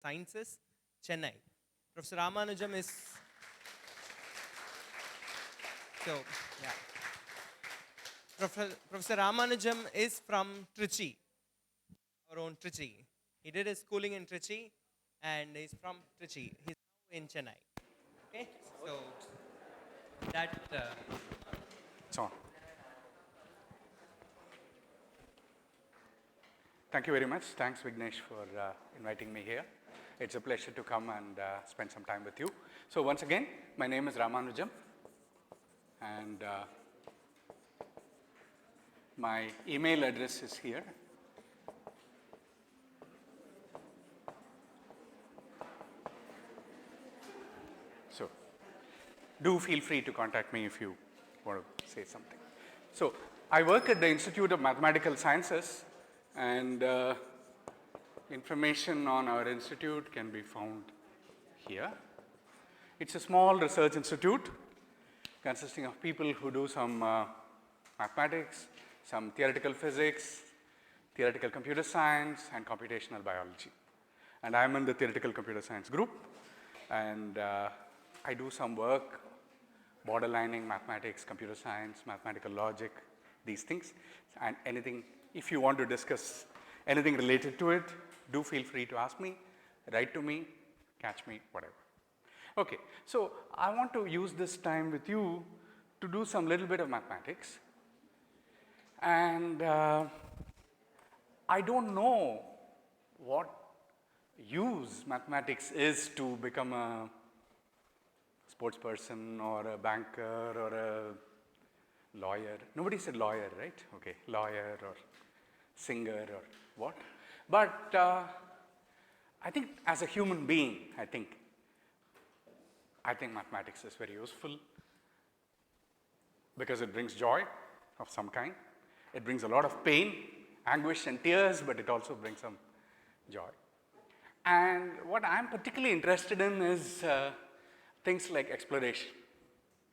Sciences, Chennai. Professor Ramanujam is so yeah. Professor Ramanujam is from Trichy, our own Trichy. He did his schooling in Trichy, and he's from Trichy. He's now in Chennai. Okay, so that. It's on. Thank you very much. Thanks, Vignesh, for inviting me here. It's a pleasure to come and spend some time with you. So once again, my name is Ramanujam, and my email address is here. So do feel free to contact me if you want to say something. So I work at the Institute of Mathematical Sciences, and information on our institute can be found here. It's a small research institute consisting of people who do some mathematics, some theoretical physics, theoretical computer science, and computational biology. And I'm in the theoretical computer science group, and I do some work borderlining mathematics, computer science, mathematical logic, these things. And anything, if you want to discuss anything related to it, do feel free to ask me, write to me, catch me, whatever. Okay, so I want to use this time with you to do some little bit of mathematics. And I don't know what use mathematics is to become a sports person or a banker or a lawyer. Nobody said lawyer, right? Okay, lawyer or singer or what. But I think as a human being, I think mathematics is very useful because it brings joy of some kind. It brings a lot of pain, anguish and tears, but it also brings some joy. And what I'm particularly interested in is things like exploration.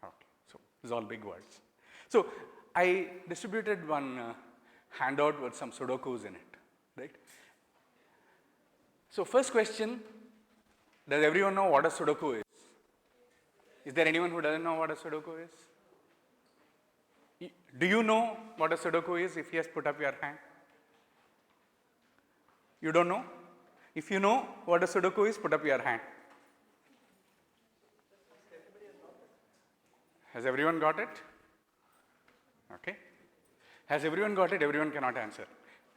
Okay, so these are all big words. So I distributed one handout with some Sudokus in it, right? So first question, does everyone know what a Sudoku is? Is there anyone who doesn't know what a Sudoku is? Do you know what a Sudoku is? If yes, put up your hand. You don't know? If you know what a Sudoku is, put up your hand. Has everyone got it? Okay. Has everyone got it? Everyone cannot answer.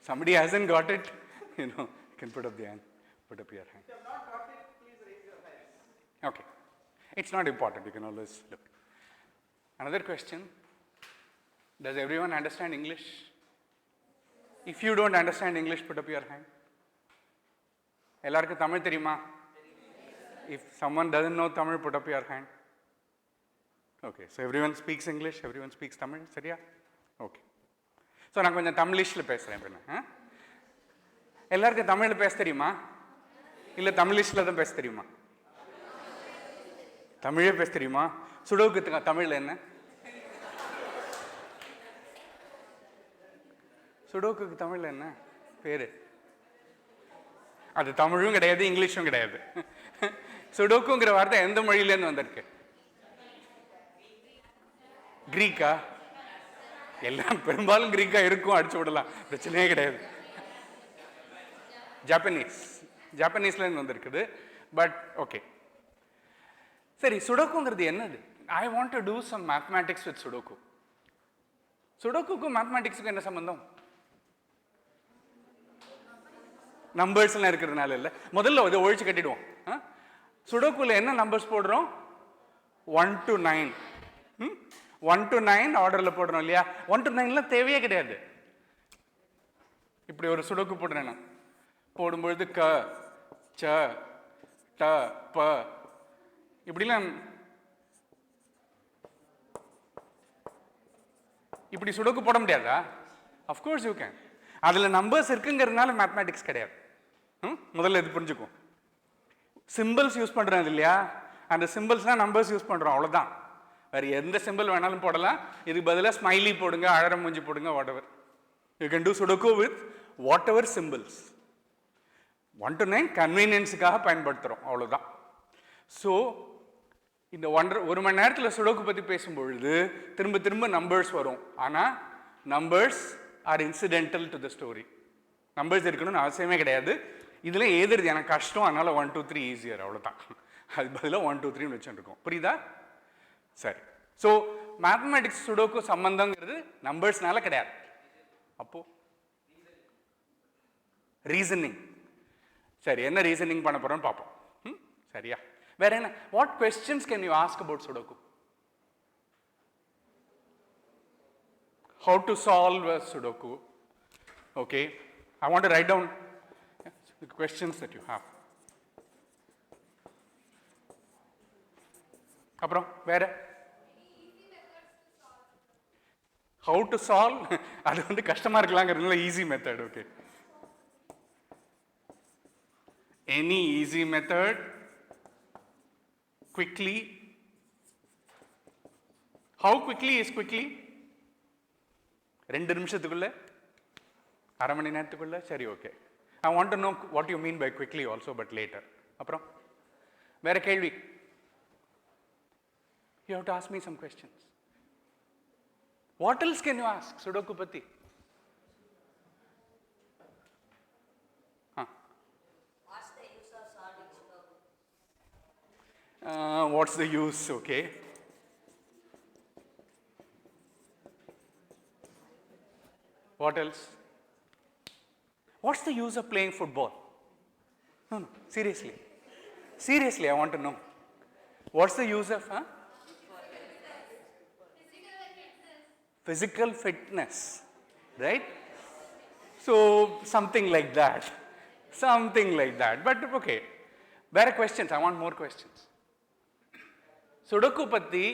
Somebody hasn't got it, you can put up the hand, put up your hand. If you have not got it, please raise your hands. Okay. It's not important, you can always look. Another question, does everyone understand English? If you don't understand English, put up your hand. Ellarku Tamil theriyuma? If someone doesn't know Tamil, put up your hand. Okay, so everyone speaks English, everyone speaks Tamil, சரியா? Okay. So நான் கொஞ்சம் தமிழிஷ்ல பேசுறேன் அப்படின்னா. எல்லாருக்கும் தமிழ்ல பேச தெரியுமா? இல்ல தமிழிஷ்ல தான் பேச தெரியுமா? தமிழே பேச தெரியுமா? சுடோக்கு தமிழ்ல என்ன? சுடோக்குக்கு தமிழ்ல என்ன பேரு? அது தமிழும் கிடையாது, இங்கிலீஷும் கிடையாது. சுடோக்குங்கிற வார்த்தை எந்த மொழியிலேருந்து வந்திருக்கு? கிரீக்கா? எல்லாம் பெரும்பாலும் கிரீக்கா இருக்கும், அடிச்சு விடலாம், பிரச்சனையே கிடையாது. ஜாப்பனீஸ்லேருந்து வந்திருக்குது, பட் ஓகே. சரி, சுடோக்குங்கிறது என்னது? I want to do some mathematics with sudoku. சுடோக்குக்கும் மேத்மேட்டிக்ஸுக்கும் என்ன சம்பந்தம்? நம்பர்ஸ்லாம் இருக்கிறதுனால இல்லை. முதல்ல இதை ஒழிச்சு கட்டிடுவோம். சுடோக்குல என்ன நம்பர்ஸ் போடுறோம்? 1 to 9. 1 to 9 ஆர்டரில் போடுறோம் இல்லையா? 1 to 9லாம் தேவையே கிடையாது. இப்படி ஒரு சுடோக்கு போடுறேன் நான். போடும்பொழுது க, ச, ட, ப இப்படிலாம் இப்படி சுடோக்கு போட முடியாதா? Of course you can. அதில் நம்பர்ஸ் இருக்குங்கிறதுனால மேத்மேட்டிக்ஸ் கிடையாது. முதல்ல இது புரிஞ்சுக்கும். சிம்பிள்ஸ் யூஸ் பண்ணுறது இல்லையா? அந்த சிம்பிள்ஸ்லாம் நம்பர்ஸ் யூஸ் பண்ணுறோம், அவ்வளோதான். வேறு எந்த சிம்பிள் வேணாலும் போடலாம். இதுக்கு பதிலாக ஸ்மைலி போடுங்க, அழற மூஞ்சி போடுங்க, what ever. You can two sudoku with what ever symbols. 1 to 9 கன்வீனியன்ஸுக்காக பயன்படுத்துகிறோம், அவ்வளோதான். ஸோ இந்த 1 மணி நேரத்தில் சுடோக்கு பற்றி பேசும்பொழுது திரும்ப திரும்ப நம்பர்ஸ் வரும். ஆனால் numbers are incidental to the story. Numbers இருக்கணும்னு அவசியமே கிடையாது. இதில் எழுதுறது எனக்கு கஷ்டம், அதனால் 1 2 3 ஈஸியர், அவ்வளோதான். அது பதிலாக 1 2 3 வச்சுருக்கோம். புரியுதா? சரி. ஸோ மேத்தமேட்டிக்ஸ் சுடோக்கு சம்பந்தங்கிறது நம்பர்ஸ்னால கிடையாது. அப்போ ரீசனிங். சரி, என்ன ரீசனிங் பண்ண போகிறோம்னு பார்ப்போம். சரியா? வேற என்ன? What questions can you ask about Sudoku? How to solve a Sudoku? Okay, I want to write down the questions that you have. அப்புறம் வேற how to solve அது வந்து கஷ்டமா இருக்கலாங்கிறதுனால easy method. Okay, any easy method quickly. How quickly is quickly? 2 நிமிஷத்துக்குள்ள, அரை மணி நேரத்துக்குள்ள. சரி, okay. I want to know what you mean by quickly also, but later. அப்புறம் வேற கேள்வி? You have to ask me some questions. What else can you ask Sudoku பத்தி? What's the use? Okay. What else? What's the use of playing football? No, seriously. Seriously, I want to know. What's the use of, Physical fitness, right? So, something like that. Something like that. But, okay. Better questions. I want more questions. Sudoku patti,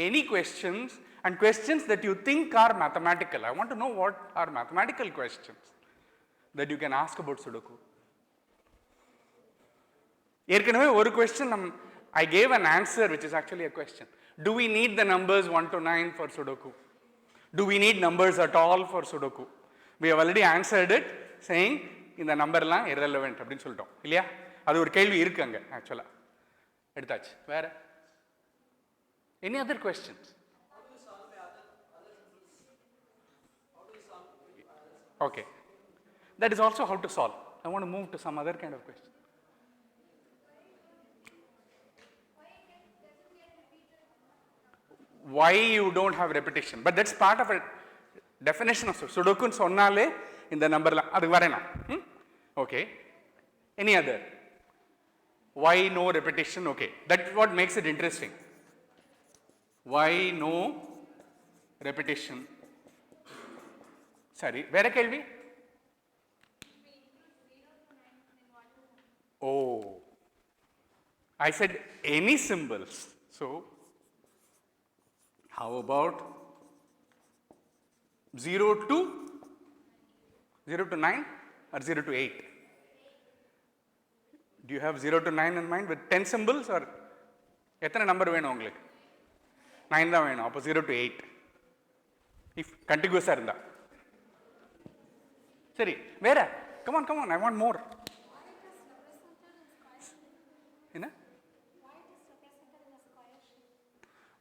any questions, and questions that you think are mathematical. I want to know what are mathematical questions that you can ask about Sudoku. ஏற்கனவே ஒரு question I gave an answer which is actually a question. Do we need the numbers 1 to 9 for Sudoku? Do we need numbers at all for Sudoku? We have already answered it saying இந்த நம்பர்லாம் irrelevant அப்படின்னு சொல்லிட்டோம் இல்லையா? அது ஒரு கேள்வி இருக்கு அங்க ஆக்சுவலா. எடுத்தாச்சு. வேற any other questions? How do you solve the other symbols? How do you solve? Okay, that is also how to solve. I want to move to some other kind of question. Why you don't have repetition? But that's part of a definition of Sudoku. சொன்னாலே இந்த நம்பர்லாம் அதுக்கு வரேனா? Okay. Any other? Why no repetition? Okay, that's what makes it interesting. Why no repetition? Sorry, வேற கேள்வி? Oh, I said any symbols. So, how about 0 to 9 or 0 to 8? Do you have 0 to 9 in mind with 10 symbols or எத்தனை number வேணும் உங்களுக்கு? 9 தான் வேணும். அப்போ 0 to 8 if contiguous இருந்தா. சரி, வேற come on, I want more. என்ன?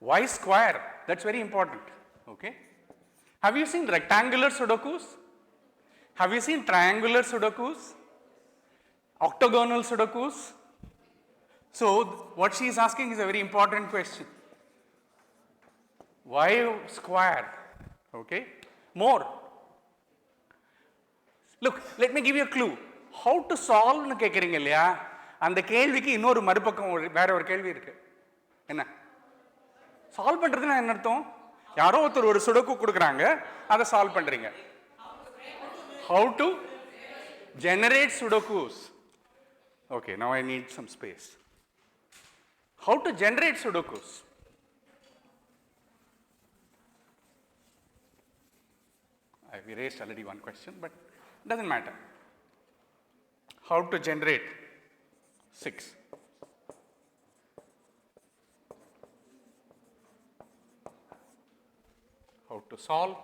Why square? That's very important. Okay. Have you seen rectangular Sudokus? Have you seen triangular Sudokus? Octagonal Sudokus? So, what she is asking is a very important question. Why square? Okay. More. Look, let me give you a clue. How to solve னு கேக்குறீங்க இல்லையா? அந்த கேள்விக்கு இன்னொரு மறுபக்கம் வேற ஒரு கேள்வி இருக்கு. என்ன? சால்வ் பண்றதுன்னா என்ன அர்த்தம்? யாரோ ஒருத்தர் ஒரு சுடோக்கு கொடுக்குறாங்க, அதை சால்வ் பண்றீங்க. How to generate Sudokus? Okay, now I need some space. How to generate Sudokus? I've erased already one question, but it doesn't matter. How to generate 6? How to solve,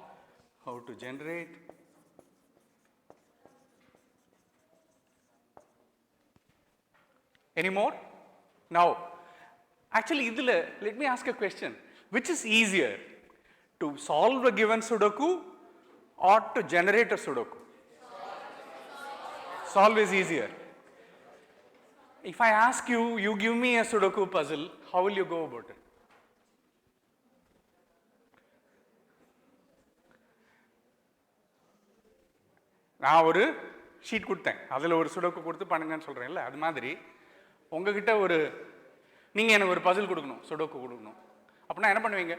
how to generate. Any more? Now, actually, let me ask a question. Which is easier, to solve a given Sudoku or to generate a Sudoku? Solve is easier. If I ask you, you give me a Sudoku puzzle, how will you go about it? நான் ஒரு sheet கொடுத்தேன், அதில் ஒரு sudoku கொடுத்து பண்ணுங்கன்னு சொல்கிறேன்ல, அது மாதிரி உங்ககிட்ட நீங்கள் எனக்கு ஒரு பசில் கொடுக்கணும், சுடோக்கு கொடுக்கணும். அப்படின்னா என்ன பண்ணுவீங்க?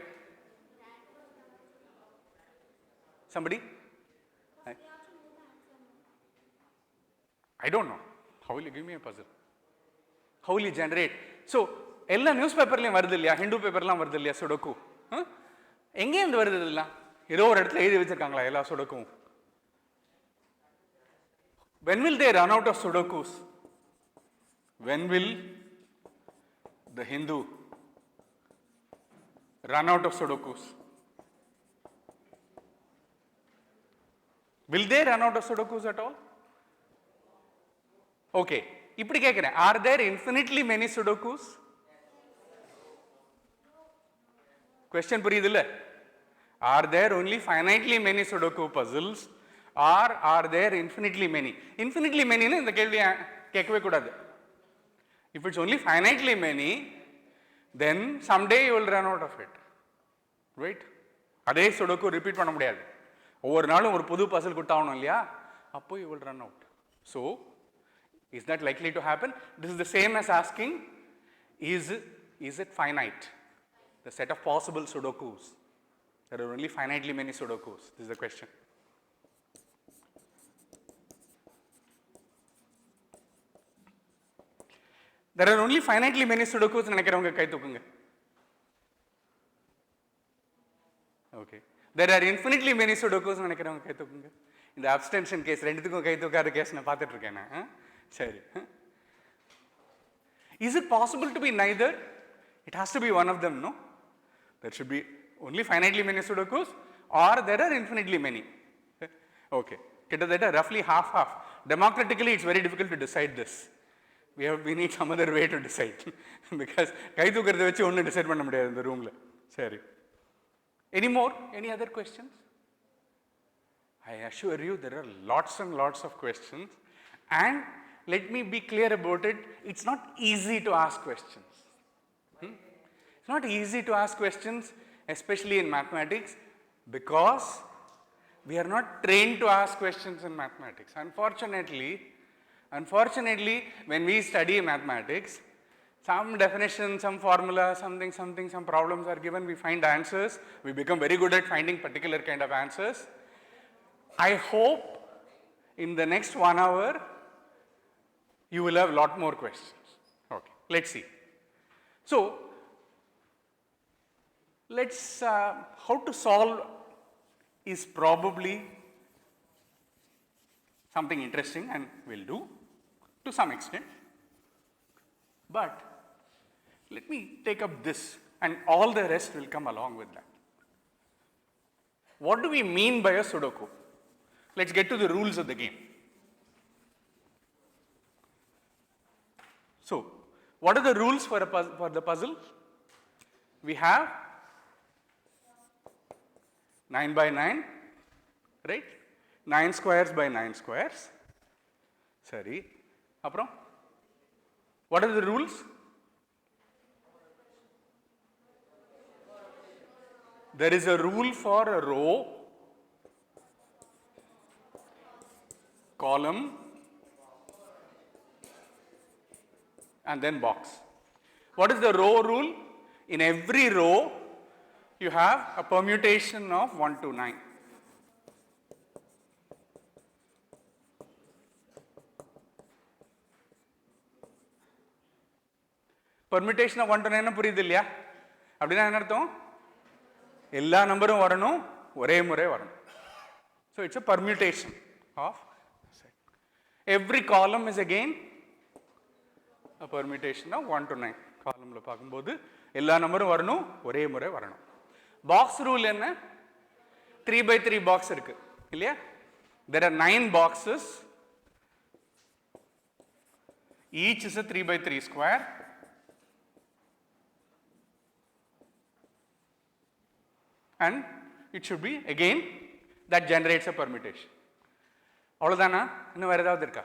Somebody? I don't know. How will you give me a puzzle? How will you generate? So, எல்லா நியூஸ் பேப்பர்லையும் வருது இல்லையா, ஹிந்து பேப்பர்லாம் வருது இல்லையா சுடோக்கு? எங்கேருந்து வருது இதெல்லாம்? ஏதோ ஒரு இடத்துல எழுதி வச்சிருக்காங்களா எல்லா சுடோக்கும்? When will they run out of Sudokus? When will the Hindu run out of Sudokus? Will they run out of Sudokus at all? Okay. இப்படி கேட்கிறேன், are there infinitely many Sudokus? Question புரியுது இல்ல? Are there only finitely many Sudoku puzzles? Or are there infinitely many? Infinitely many னு இந்த கேள்வி கேட்கவே கூடாது. If it's only finitely many, then someday you will run out of it. Right? அதே sudoku repeat பண்ண முடியாது. ஒவ்வொரு நாளும் ஒரு புது பசில் கொடுத்தாகணும் இல்லையா? அப்போ you will run out. So, is that likely to happen? This is the same as asking, is it finite? The set of possible Sudokus. There are only finitely many Sudokus. This is the question. There are only finitely many Sudokus நினைக்கிறவங்க கை தூக்குங்க. Okay. There are infinitely many Sudokus நினைக்கிறவங்க கை தூக்குங்க. இந்த abstention case ரெண்டுத்துக்கும் கை தூக்காத case நான் பார்த்துட்டு இருக்கேன் நான். சரி. Is it possible to be neither? It has to be one of them, no? There should be only finitely many Sudokus or there are infinitely many. Okay. கிட்டத்தட்ட roughly half. Democratically it's very difficult to decide this. We need some other way to decide because கை தூக்கிறத வச்சு ஒன்றும் decide பண்ண முடியாது இந்த ரூமில். சரி. Any more? Any other questions? I assure you there are lots and lots of questions, and let me be clear about it, it's not easy to ask questions. It's not easy to ask questions, especially in mathematics, because we are not trained to ask questions in mathematics. Unfortunately, when we study mathematics, some definition, some formula, something, some problems are given, we find answers, we become very good at finding particular kind of answers. I hope in the next 1 hour, you will have a lot more questions. Okay, let's see. So, how to solve is probably something interesting and we'll do to some extent. But let me take up this and all the rest will come along with that. What do we mean by a Sudoku? Let's get to the rules of the game. So, what are the rules for the puzzle? We have 9 by 9, right? 9 squares by 9 squares. Sorry. Aprom? What are the rules? There is a rule for a row, column, and then box. What is the row rule? In every row, you have a permutation of 1 to 9. Permutation of 1 to 9 புரியுது இல்லையா? அப்படின்னா என்ன அர்த்தம்? எல்லா நம்பரும் வரணும், ஒரே முறை வரணும். So it's a permutation of every column is again a permutation of 1 to 9. காலம்ல பார்க்கும்போது எல்லா நம்பரும் வரணும், ஒரே முறை வரணும். பாக்ஸ் ரூல் என்ன? 3 by 3 பாக்ஸ் இருக்கு இல்லையா? There are 9 boxes. Each is a 3 by 3 square. And it should be again that generates a permutation. அவ்வளோதானா? இன்னும் வேறு ஏதாவது இருக்கா?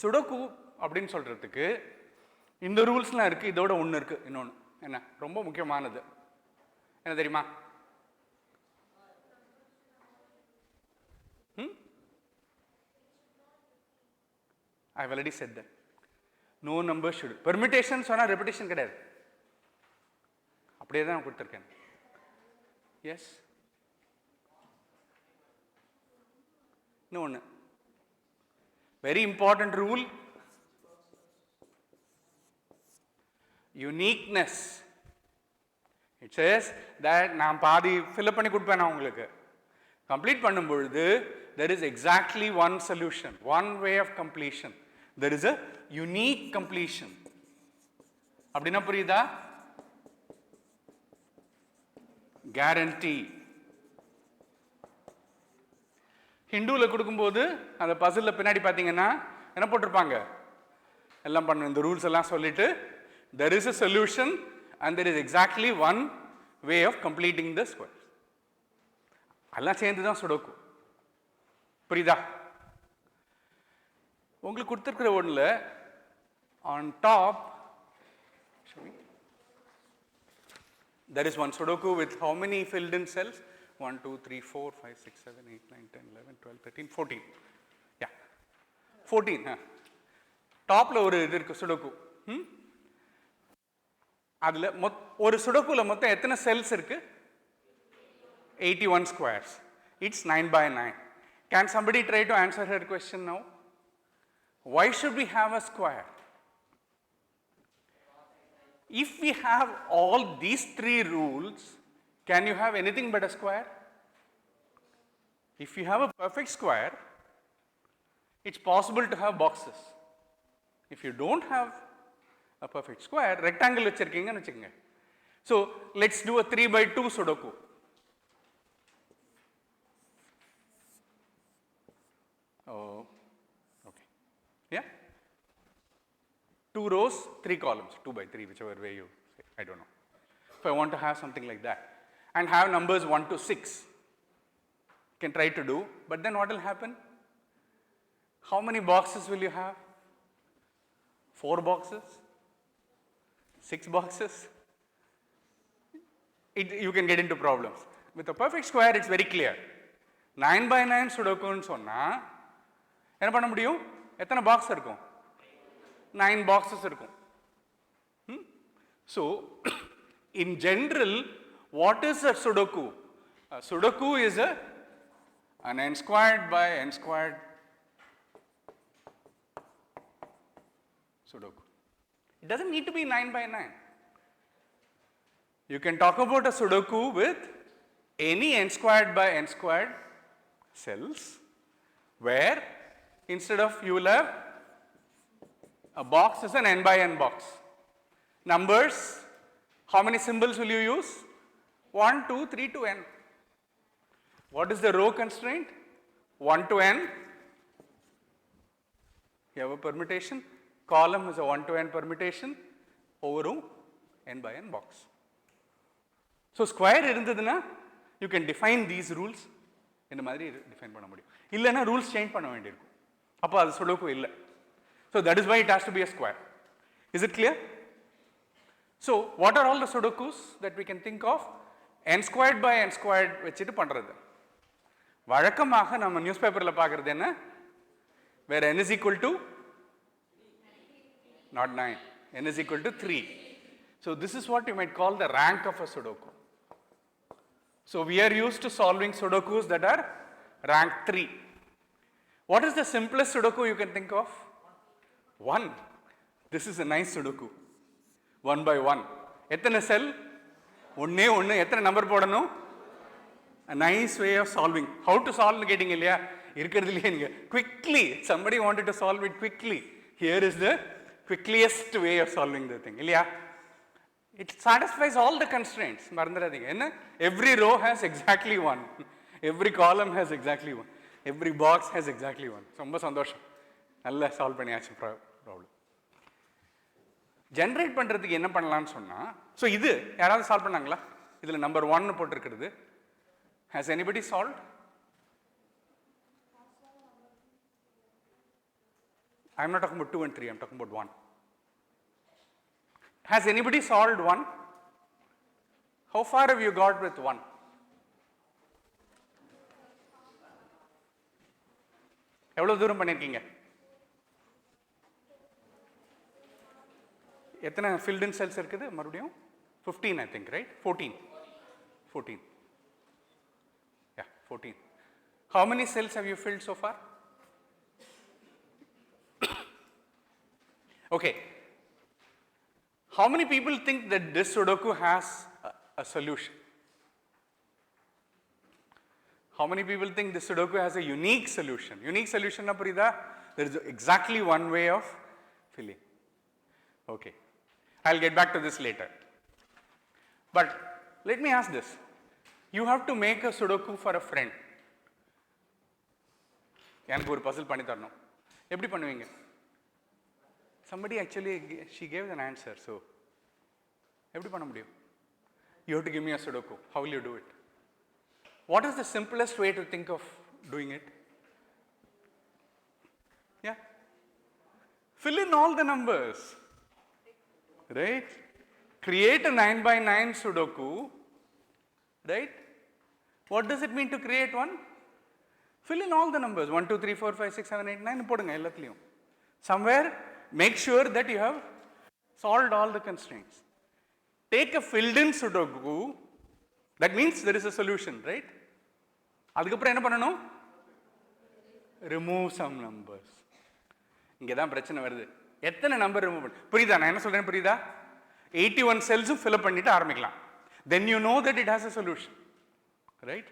சுடோக்கு அப்படின்னு சொல்கிறதுக்கு இந்த ரூல்ஸ்லாம் இருக்குது, இதோட ஒன்று இருக்குது இன்னொன்று. என்ன ரொம்ப முக்கியமானது என்ன தெரியுமா? I've already said that. No number should. Permutation சொன்னால் repetition கிடையாது, அப்படியே தான் கொடுத்துருக்கேன். எஸ், இன்னொன்று very important rule, uniqueness. It says that நான் பாதி ஃபில்அப் பண்ணி கொடுப்பேன் நான் உங்களுக்கு. கம்ப்ளீட் பண்ணும் பொழுது there is exactly one solution, one way of completion. There is a unique completion. அப்படின்னா புரியுதா? guarantee. ஹிந்துவில் கொடுக்கும்போது அந்த பசிலில் பின்னாடி பார்த்தீங்கன்னா என்ன போட்டிருப்பாங்க? எல்லாம் பண்ண இந்த ரூல்ஸ் எல்லாம் சொல்லிட்டு there is a solution and there is exactly one way of completing the square. எல்லாம் சேர்ந்து தான் சுடோக்கு. புரியுதா? உங்களுக்கு கொடுத்துருக்கிற ஒன்றில் on top there is one Sudoku with how many filled in cells? 1, 2, 3, 4, 5, 6, 7, 8, 9, 10, 11, 12, 13, 14. Yeah, 14. டாப்ல ஒரு இது இருக்கு சுடோக்கு. அதில் ஒரு சுடோக்குல மொத்தம் எத்தனை செல்ஸ் இருக்கு? 81 squares. It's 9 by 9. Can somebody try to answer her question now? Why should we have a square? If we have all these three rules, can you have anything but a square? If you have a perfect square, it's possible to have boxes. If you don't have a perfect square, rectangle vechirkeenga vechukanga. So let's do a 3 by 2 Sudoku. Oh, okay. Yeah? 2 rows, 3 columns, 2 by 3, whichever way you say, I don't know. If I want to have something like that and have numbers 1 to 6, you can try to do, but then what will happen? How many boxes will you have? 4 boxes? 6 boxes? You can get into problems. With a perfect square, it's very clear. 9 by 9 Sudoku சொன்னா என்ன பண்ண முடியும்? எத்தனை box இருக்கும்? 9 boxes இருக்கும். So, in general, what is a Sudoku? A Sudoku is an n squared by n squared Sudoku. It doesn't need to be 9 by 9. You can talk about a Sudoku with any n squared by n squared cells, where instead of you will have a box is an n by n box. Numbers, how many symbols will you use? 1, 2, 3 to n. What is the row constraint? 1 to n. You have a permutation. Column is a 1 to n permutation over row n by n box. So square irundaduna, you can define these rules in the madri define panna mudiyum. Illana rules change panna vendirukku. Appo adu Sudoku illa. So that is why it has to be a square. Is it clear? So what are all the Sudokus that we can think of? N squared by n squared vechittu pandrathu. Vazhakkamaga nama newspaper la paakuradhu enna? Where n is equal to not 9, n is equal to 3. So this is what you might call the rank of a Sudoku. So we are used to solving Sudokus that are rank 3. What is the simplest Sudoku you can think of? 1. This is a nice Sudoku. 1 by 1. எத்தனை செல்? ஒன்னே ஒன்று. எத்தனை number போடணும்? A nice way of solving. How to solve கேட்டிங்க இல்லையா? இருக்கிறதுலையே நீங்கள் quickly, somebody wanted to solve it quickly. Here is the quickest way of solving the thing. இல்லையா? It satisfies all the constraints. மறந்துடாதீங்க. என்ன? Every row has exactly 1. Every column has exactly 1. Every box has exactly 1. ரொம்ப சந்தோஷம். நல்லா solve பண்ணியாச்சு problem. Generate பண்ணுறதுக்கு என்ன பண்ணலான்னு சொன்னால், ஸோ இது யாராவது சால்வ் பண்ணாங்களா? இதில் நம்பர் 1 போட்டிருக்கிறது. Has anybody solved? I'm not talking about 2 and 3, I'm talking about 1. Has anybody solved 1? How far have you got with 1? எவ்வளோ தூரம் பண்ணியிருக்கீங்க? எத்தனை filled in cells இருக்குது மறுபடியும்? 15 I think, right? 14. Yeah, 14. How many cells have you filled so far? Okay. How many people think that this Sudoku has a solution? How many people think this Sudoku has a unique solution? Unique solution na purida? There is exactly one way of filling. Okay. I'll get back to this later. But let me ask this. You have to make a Sudoku for a friend. எனக்கு ஒரு puzzle பண்ணி தரணும். எப்படி பண்ணுவீங்க? Somebody actually, she gave an answer, so எப்படி பண்ண முடியும்? You have to give me a Sudoku. How will you do it? What is the simplest way to think of doing it? Yeah? Fill in all the numbers. Right? Create a 9 by 9 Sudoku. Right? What does it mean to create one? Fill in all the numbers. 1, 2, 3, 4, 5, 6, 7, 8, 9. போடுங்க எல்லாத்துலயும். Somewhere, make sure that you have solved all the constraints. Take a filled in Sudoku. That means there is a solution, right? அதுக்கப்புறம் என்ன பண்ணணும்? Remove some numbers. இங்கே தான் பிரச்சனை வருது. எத்தனை நம்பர் ரிமூவ் பண்ண புரியுதா? நான் என்ன சொல்றேன் புரியுதா? 81 செல்ஸும் ஃபில் அப் பண்ணிட்டு ஆரம்பிக்கலாம். Then you know that it has a solution. Right?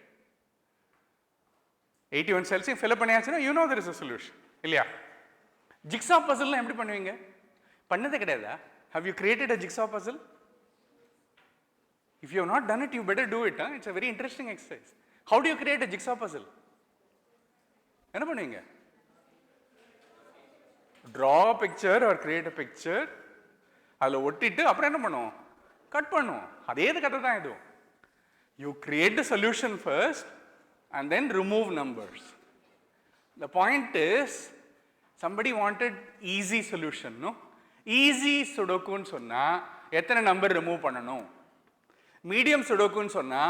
81 செல்ஸையும் ஃபில் அப் பண்ணியாச்சுன்னா you know there is a solution. இல்லையா? ஜிக்ஸா பசில்லாம் எப்படி பண்ணுவீங்க? பண்ணதே கிடையாதா? Have you created a jigsaw puzzle? If you have not done it, you better do it. Huh? It's a very interesting exercise. How do you create a jigsaw puzzle? என்ன பண்ணுவீங்க? Draw a picture or create a picture. அதில் ஒட்டிட்டு அப்புறம் என்ன பண்ணுவோம்? Cut பண்ணுவோம். அதே கதை தான் இது. You create the solution first and then remove numbers. The point is, somebody wanted easy solution, no? Easy Sudokuன்னு சொன்னா எத்தனை நம்பர் ரிமூவ் பண்ணணும்? மீடியம் சுடோக்குன்னு சொன்னா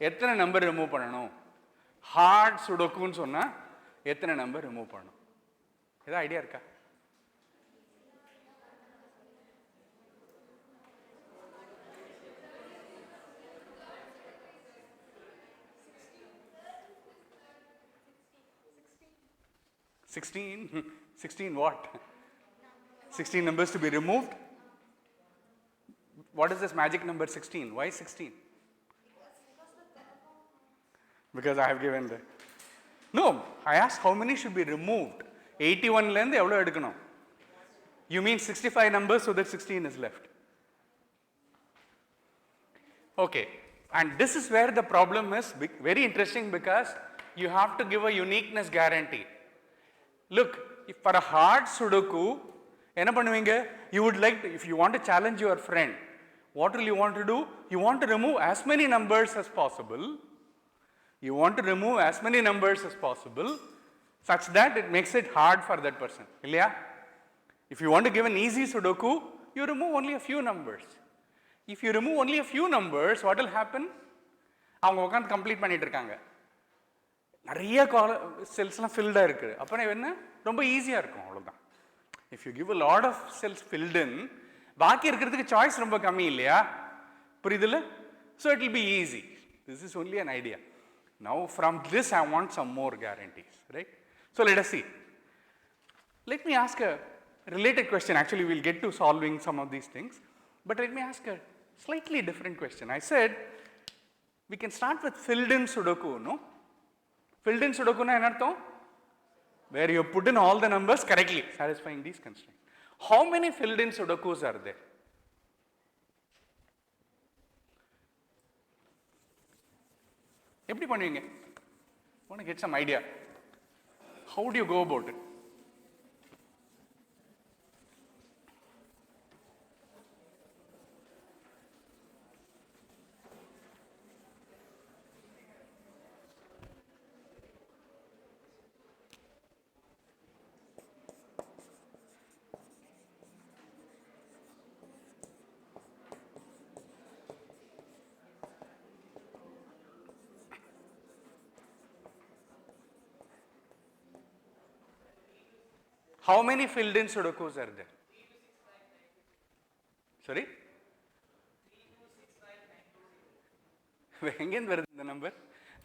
எத்தனை நம்பர் ரிமூவ் பண்ணணும்? ஹார்ட் சுடோக்குன்னு சொன்னா எத்தனை நம்பர் ரிமூவ் பண்ணணும்? ஏதாவது ஐடியா இருக்கா? Sixteen what? 16 numbers to be removed? What is this magic number 16? Why 16? Because I have given the... No, I asked how many should be removed. 81 length, evlo edukano? You mean 65 numbers so that 16 is left. Okay, and this is where the problem is very interesting because you have to give a uniqueness guarantee. Look, if for a hard Sudoku, என்ன பண்ணுவீங்க? You would like to, if you want to challenge your friend, what will you want to do? You want to remove as many numbers as possible. You want to remove as many numbers as possible such that it makes it hard for that person. இல்லையா? If you want to give an easy Sudoku, you remove only a few numbers. If you remove only a few numbers, what will happen? அவங்க உட்காந்து complete பண்ணிட்டு இருக்காங்க. நிறைய செல்ஸ்லாம் ஃபில்டாக இருக்குது. அப்புறம் என்ன? ரொம்ப ஈஸியாக இருக்கும், அவ்வளோதான். If you give a lot of cells filled in, பாக்கி இருக்கிறதுக்கு சாய்ஸ் ரொம்ப கம்மி இல்லையா? புரியுதுல்ல? So it will be easy. This is only an idea. Now from this I want some more guarantees, right? So let us see. Let me ask a related question. Actually we'll get to solving some of these things, but let me ask a slightly different question. I said we can start with filled in Sudoku, no? Filled in Sudoku na enna artham? Where you put in all the numbers correctly, satisfying these constraints. How many filled in Sudokus are there? எப்படி பண்ணுவீங்க? I want to get some idea. How do you go about it? How many filled in Sudokus are there? Sorry? Again, where is the number?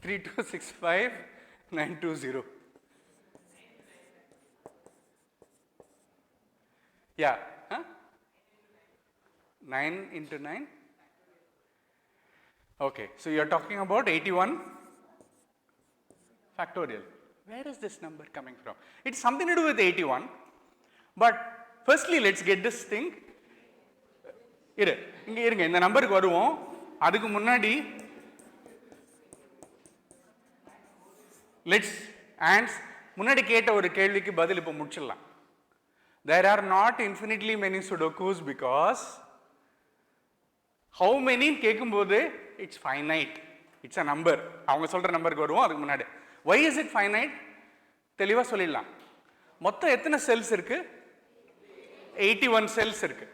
3265920. Yeah. Huh? 9 into 9? Okay, so you are talking about 81 factorial. Where is this number coming from? It's something to do with 81. But firstly, let's get this thing. இங்க இருங்க, இந்த நம்பருக்கு வருவோம். அதுக்கு முன்னாடி let's answer முன்னாடி கேட்ட ஒரு கேள்விக்கு பதில் இப்ப முடிச்சிடலாம். There are not infinitely many Sudokus because how many கேட்கும்போது it's finite. It's a number. அவங்க சொல்ற நம்பருக்கு வருவோம் அதுக்கு முன்னாடி. Why is it finite? தெளிவா சொல்லிடலாம். மொத்தம் எத்தனை செல்ஸ் இருக்கு? 81 cells இருக்கு.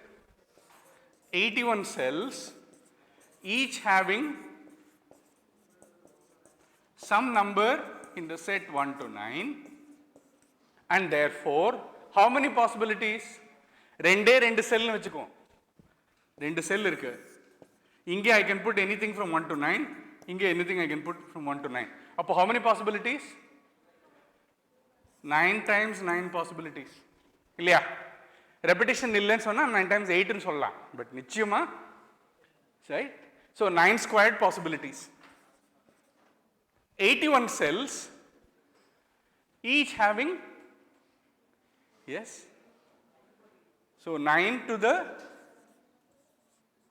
81 cells, each having some number in the set 1 to 9, and therefore how many possibilities? ரெண்டு செல் வச்சுக்குவோம். ரெண்டு செல் இருக்கு. இங்கே I can put anything from 1 to 9. இங்கே anything I can put from 1 to 9. அப்போ how many possibilities? 9 times 9 possibilities. இல்லையா? Reputation இல்லைன்னு சொன்னா 9 times 8 ன்னு சொல்லலாம். பட் நிச்சயமா right? So 9 squared possibilities. 81 cells, each having, yes, so 9 to the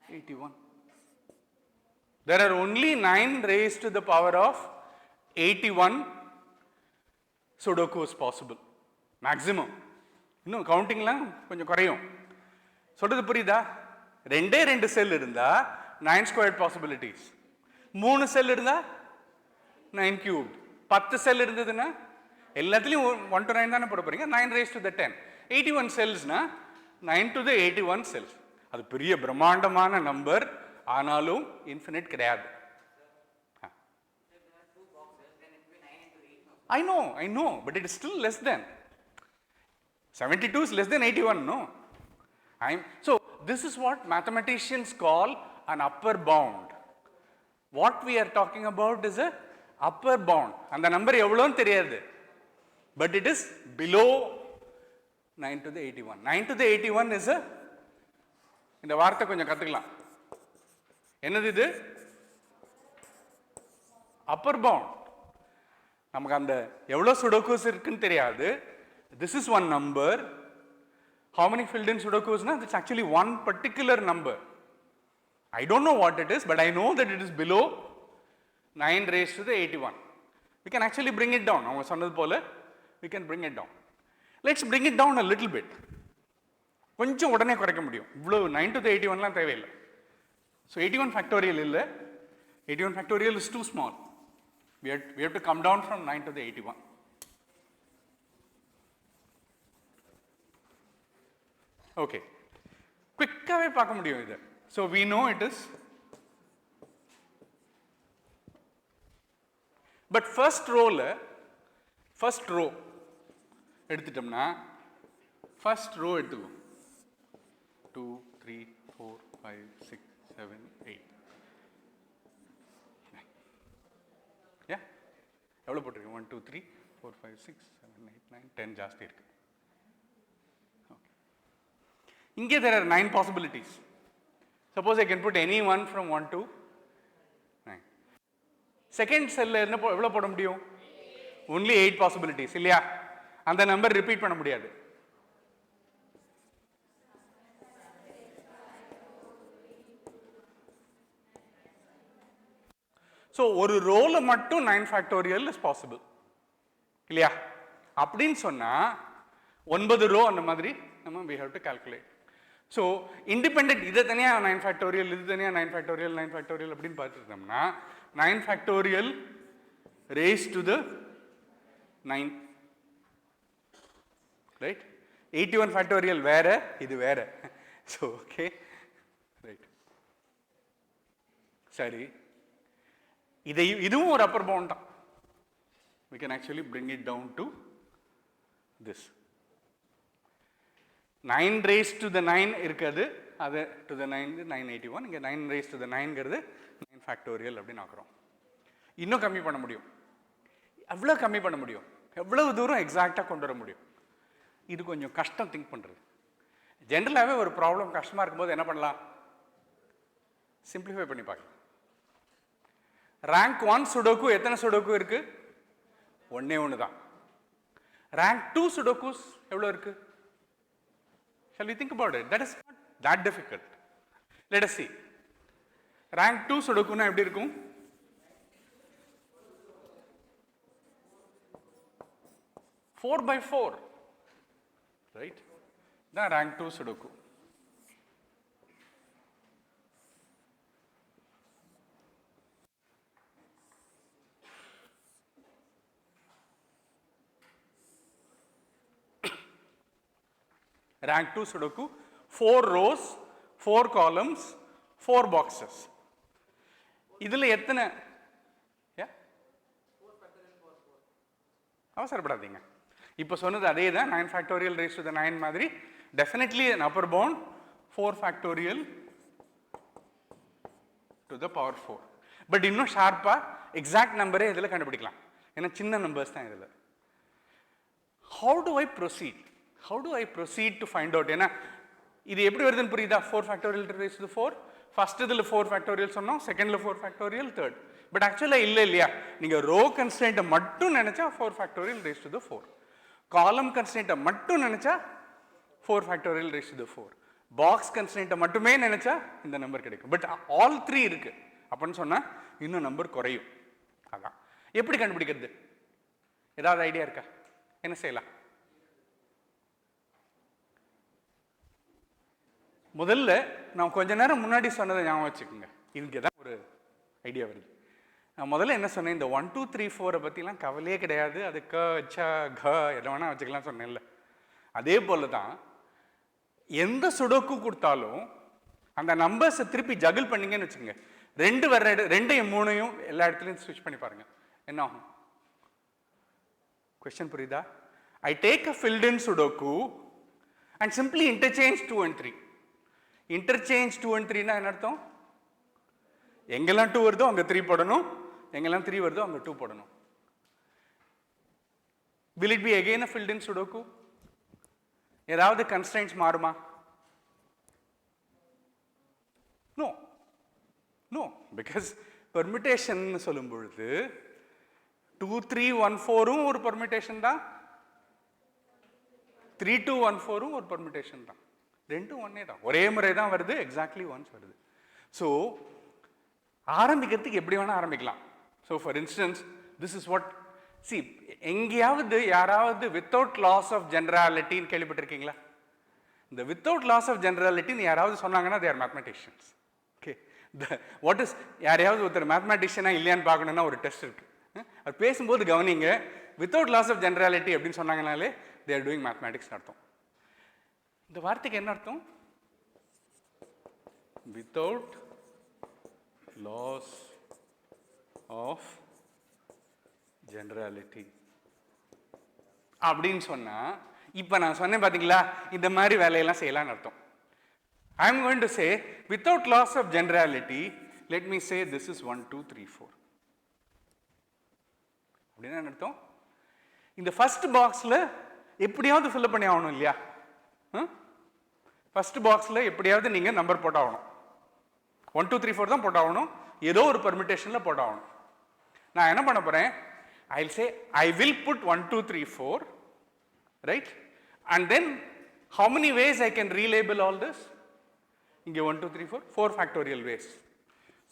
81. There are only 9 raised to the power of 81 Sudokus possible, maximum. இன்னும் கவுண்டிங்லாம் கொஞ்சம் குறையும். சொல்றது புரியுதா? ரெண்டு செல் இருந்தா 9 squared possibilities. 3 செல் இருந்தா 9 cubed. 10 செல் இருந்ததுன்னா எல்லாத்துலயும் 1 to 9 தானே போட போறீங்க. 9 raised to the 10. 81 cellsனா 9 to the 81 cells. அது பெரிய பிரம்மாண்டமான நம்பர், ஆனாலும் இன்ஃபினிட் கிடையாது. I know, but it is still less than. 72 is less than 81, no? So this is what mathematicians call an upper bound. What we are talking about is a upper bound. And the number எவ்வளோன்னு தெரியாது. But it is below 9 to the 81. 9 to the 81 is a, இந்த வார்த்தை கொஞ்சம் கற்றுக்கலாம். என்னது இது? upper bound. நமக்கு அந்த எவ்வளோ சுடோகோஸ் இருக்குன்னு தெரியாது. This is one number. How many filled in Sudokus? It's actually one particular number. I don't know what it is, but I know that it is below 9 raised to the 81. We can actually bring it down. We can bring it down. Let's bring it down a little bit. கொஞ்சம் உடனே குறைக்க முடியும். இவ்வளோ 9 to the 81லாம் தேவையில்லை. So 81 factorial இல்லை. 81 factorial is too small. We have to come down from 9 to the 81. Okay. குயிக்காகவே பார்க்க முடியும் இது. So we know it is. But first row எடுத்துட்டோம்னா first row எடுத்துக்கும். 2, 3, 4, 5, 6, 7, 8. Yeah? எவ்வளோ போட்டிருக்கேன்? 1, 2, 3, 4, 5, 6, 7, 8, 9, 10 ஜாஸ்தி இருக்கு. Inge there are 9 possibilities. Suppose I can put any one from 1 to 9. Second cell எவ்வளோ போட முடியும்? Only 8 possibilities இல்லையா? அந்த நம்பர் ரிப்பீட் பண்ண முடியாது. ஸோ ஒரு ரோல மட்டும் 9 ஃபேக்டோரியல் இஸ் பாசிபிள் இல்லையா? அப்படின்னு சொன்னால் 9 ரோ அந்த மாதிரி நம்ம we have to calculate. So independent இதை தனியாக 9 ஃபேக்டோரியல், இது தனியாக 9 ஃபேக்டோரியல், 9 ஃபேக்டோரியல் அப்படின்னு பார்த்துருந்தோம்னா 9 factorial raised to the 9, right? 81 factorial வேற, இது வேற. So okay, right. சரி, இதுவும் ஒரு அப்பர் பவுண்ட் தான். We can actually bring it down to this. 9 raised to the 9 இருக்குது, அது to the 9 981. இங்கே 9 raised to the 9ங்கிறது 9 factorial அப்படின்னு ஆக்குறோம். இன்னும் கம்மி பண்ண முடியும். எவ்வளோ கம்மி பண்ண முடியும், எவ்வளவு தூரம் எக்ஸாக்டாக கொண்டு வர முடியும். இது கொஞ்சம் கஷ்டம் திங்க் பண்ணுறது. ஜென்ரலாகவே ஒரு ப்ராப்ளம் கஷ்டமாக இருக்கும்போது என்ன பண்ணலாம், சிம்பிளிஃபை பண்ணி பார்க்கலாம். ரேங்க் 1 சுடோக்கு எத்தனை சுடோக்கு இருக்கு, ஒன்னே ஒன்று தான். ரேங்க் 2 சுடோக்குஸ் எவ்வளோ இருக்கு? Shall we think about it? That is not that difficult. Let us see. Rank 2 சுடோக்குன்னா எப்படி இருக்கும்? 4/4, right? Then rank 2 sudoku. Rank 2 sudoku, 4 rows, 4 columns, 4 boxes. இதில் எத்தனை? அவசரப்படாதீங்க. இப்போ சொன்னது அதே தான், 9 factorial raised to the 9 மாதிரி. Definitely an upper bound 4 factorial to the power 4. But இன்னும் ஷார்ப்பாக எக்ஸாக்ட் நம்பரே இதில் கண்டுபிடிக்கலாம், ஏன்னா சின்ன நம்பர்ஸ் தான் இதில். How do I proceed? How do I proceed to find out? ஏன்னா இது எப்படி வருதுன்னு புரியுதா? 4 factorial raised to the 4. First இதில் 4 factorial சொன்னோம், செகண்டில் 4 factorial, தேர்ட். பட் ஆக்சுவலாக இல்லை இல்லையா, நீங்கள் ரோ கன்ஸ்டன்ட்டை மட்டும் நினச்சா 4 factorial raised to the 4. காலம் கன்ஸ்டன்ட்டை மட்டும் நினச்சா 4 factorial raised to the 4. Box கன்ஸ்டன்ட்டை மட்டுமே நினச்சா இந்த நம்பர் கிடைக்கும். பட் ஆல் 3 இருக்கு அப்படின்னு சொன்னால் இன்னும் நம்பர் குறையும். அதான் எப்படி கண்டுபிடிக்கிறது? ஏதாவது ஐடியா இருக்கா? என்ன செய்யலாம்? முதல்ல நான் கொஞ்ச நேரம் முன்னாடி சொன்னதை ஞாபகம் வச்சுக்கோங்க, இதுக்கு தான் ஒரு ஐடியா வருது. நான் முதல்ல என்ன சொன்னேன், இந்த 1 2 3 4 பற்றிலாம் கவலையே கிடையாது, அது க ச க எதை வேணால் வச்சுக்கலாம் சொன்னேன்ல. அதே போல தான் எந்த சுடோக்கு கொடுத்தாலும் அந்த நம்பர்ஸை திருப்பி ஜகிள் பண்ணிங்கன்னு வச்சுக்கோங்க, 2 வர 2யும் 3யும் எல்லா இடத்துலையும் ஸ்விட்ச் பண்ணி பாருங்கள், என்ன ஆகும்? கொஸ்டின் புரியுதா? I take a field in sudoku and simply interchange 2 and 3. Interchange 2 and 3னா என்ன அர்த்தம்? எங்கெல்லாம் 2 வருதோ அங்கே 3 போடணும், எங்கெல்லாம் 3 வருதோ அங்கே 2 போடணும். Will it be again a filled in sudoku? ஏதாவது constraints மாறுமா? No. No, because permutation சொல்லும் பொழுது 2 3 1 4ம் ஒரு permutation தான், 3 2 1 4ம் ஒரு permutation தான். ரெண்டும் ஒன்னே தான், ஒரே முறை தான் வருது, எக்ஸாக்ட்லி ஒன்ஸ் வருது. ஸோ ஆரம்பிக்கிறதுக்கு எப்படி வேணால் ஆரம்பிக்கலாம். So for instance this is what C, எங்கேயாவது யாராவது வித்தவுட் லாஸ் ஆஃப் ஜெனராலிட்டின்னு கேள்விப்பட்டிருக்கீங்களா? இந்த வித்தவுட் லாஸ் ஆஃப் ஜெனராலிட்டின்னு யாராவது சொன்னாங்கன்னா they are mathematicians. Okay, what is, யாரையாவது ஒருத்தர் மேத்மெட்டிஷியனாக இல்லையான்னு பார்க்கணுன்னா ஒரு டெஸ்ட் இருக்கு, அது பேசும்போது கவனிங்க. வித்தவுட் லாஸ் ஆஃப் ஜெனராலிட்டி அப்படின்னு சொன்னாங்கனாலே தே ஆர் டூயிங் மேத்மெட்டிக்ஸ் அர்த்தம். இந்த வார்த்தைக்கு என்ன அர்த்தம்? வித்தவுட் லாஸ் ஆஃப் ஜெனராலிட்டி அப்படின்னு சொன்னா, இப்போ நான் சொன்னேன் பார்த்தீங்களா, இந்த மாதிரி வேலையெல்லாம் செய்யலாம்னு அர்த்தம். I am going to say without loss of generality, let me say this is 1 2 3 4 அப்படின்னு அர்த்தம். இந்த ஃபர்ஸ்ட் பாக்ஸில் எப்படியாவது ஃபில்அப் பண்ணி ஆகணும் இல்லையா? ஃபர்ஸ்ட் பாக்ஸில் எப்படியாவது நீங்கள் நம்பர் போட்டாகணும். 1 2 3 4 தான் போட்டாகணும், ஏதோ ஒரு பெர்மிட்டேஷனில் போட்டாகணும். நான் என்ன பண்ண போகிறேன், I'll say I will put 1 2 3 4, right? And then how many ways I can relabel all this? இங்கே 1 2 3 4 4 factorial ways.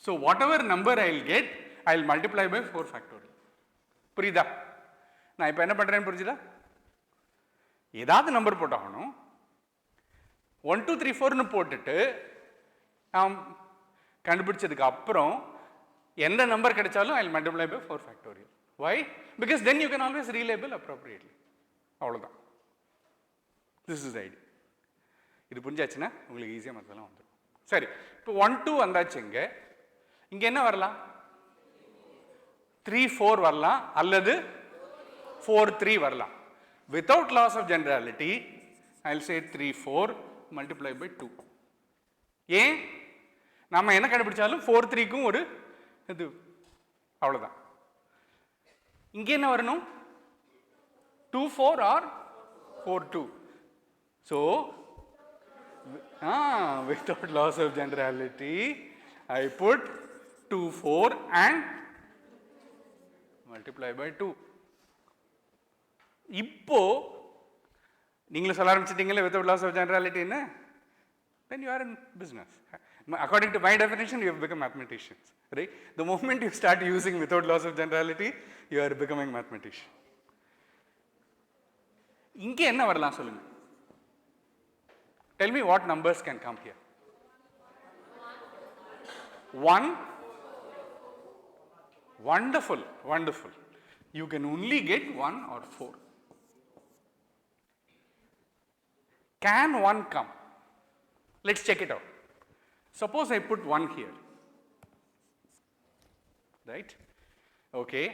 So whatever number I'll get, I'll multiply by 4 factorial. புரியுதா? நான் இப்போ என்ன பண்ணுறேன்னு புரிஞ்சுதா? ஏதாவது நம்பர் போட்டாகணும், 1 2 3 4ன்னு போட்டுட்டு நாம் கண்டுபிடிச்சதுக்கு அப்புறம் எந்த நம்பர் கிடைச்சாலும் I'll multiply by 4 factorial. Why? Because then you can always relabel appropriately. அவ்வளோதான். This is the idea. இது புரிஞ்சாச்சுன்னா உங்களுக்கு ஈஸியாக மற்றதெல்லாம் வந்துடும். சரி, இப்போ 1 2 வந்தாச்சு. இங்கே என்ன வரலாம்? 3 4 வரலாம், அல்லது 4 3 வரலாம். Without loss of generality, I'll say 3, 4 multiplied by 2. ஏன் நம்ம என்ன கண்டுபிடிச்சாலும் 4, 3க்கும் ஒரு இது அவ்வளோதான். இங்கே என்ன வரணும்? 2, 4 or 4, 2. So, without loss of generality, I put 2, 4 and multiply by 2. இப்போ நீங்களும் சொல்ல ஆரம்பிச்சிட்டீங்களே without loss of generality என்ன? Then you are in business. According to my definition, you have become mathematicians, right? The moment you start using without loss of generality, you are becoming mathematician. இங்கே என்ன வரலாம் சொல்லுங்க? Tell me what numbers can come here. 1. Wonderful, wonderful. You can only get 1 or 4. Can 1 come? Let's check it out. Suppose I put 1 here. Right? Okay.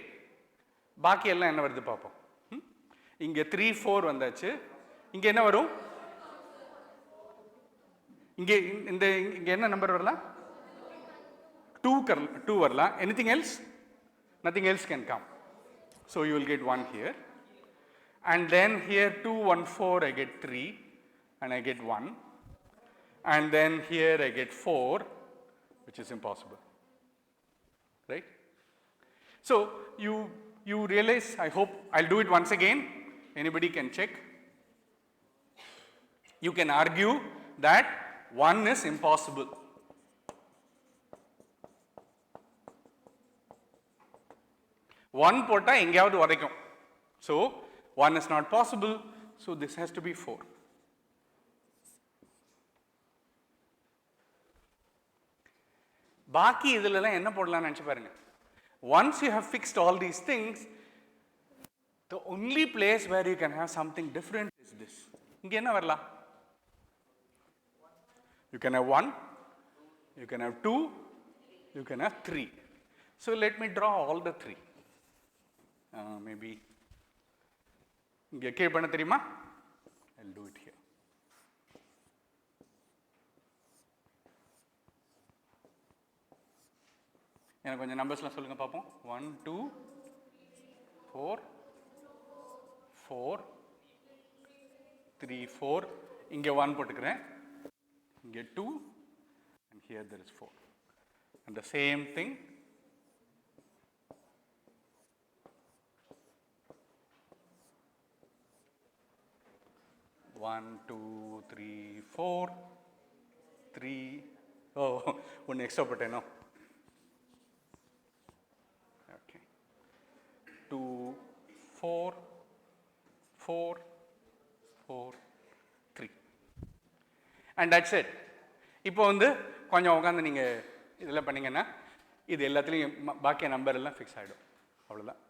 பாக்கி எல்லாம் என்ன வருது பாப்போம். இங்க 3, 4 வந்தாச்சு. இங்க என்ன வரும்? இங்க என்ன நம்பர் வரலாம்? 2 வரலாம். Anything else? Nothing else can come. So you will get 1 here. And then here 2, 1, 4, I get 3 and I get 1. And then here I get 4, which is impossible. Right? So you realize, I hope, I'll do it once again. Anybody can check. You can argue that 1 is impossible. One போட்டா எங்கயாவது வரைக்கும். So 1 is not possible. So this has to be 4. பாக்கி இதுலலாம் என்ன போடலாம்னு நினைச்சு பாருங்க. Once you have fixed all these things, the only place where you can have something different is this. இங்க என்ன வரலாம்? You can have 1, you can have 2, you can have 3. So let me draw all the 3. Maybe இங்க K பண்ண தெரியுமா? I'll do it here. எனக்கு கொஞ்சம் நம்பர்ஸ்லாம் சொல்லுங்க பாப்போம். 1, 2, 4, 4, 3, 4. இங்க 1 போட்டுக்கிறேன். இங்க 2 and here there is 4. And the same thing. One, 2, 3, 4, 3. Oh, one extra potato. Okay. 2, 4, 4, 4, 3. And that's it. இப்போ வந்து கொஞ்சம் உட்காந்து நீங்க இதெல்லாம் பண்ணீங்கன்னா இது எல்லாத்துலயும் பாக்கி நம்பர் எல்லாம் ஃபிக்ஸ் ஆயிடும். அவ்வளவுதான்.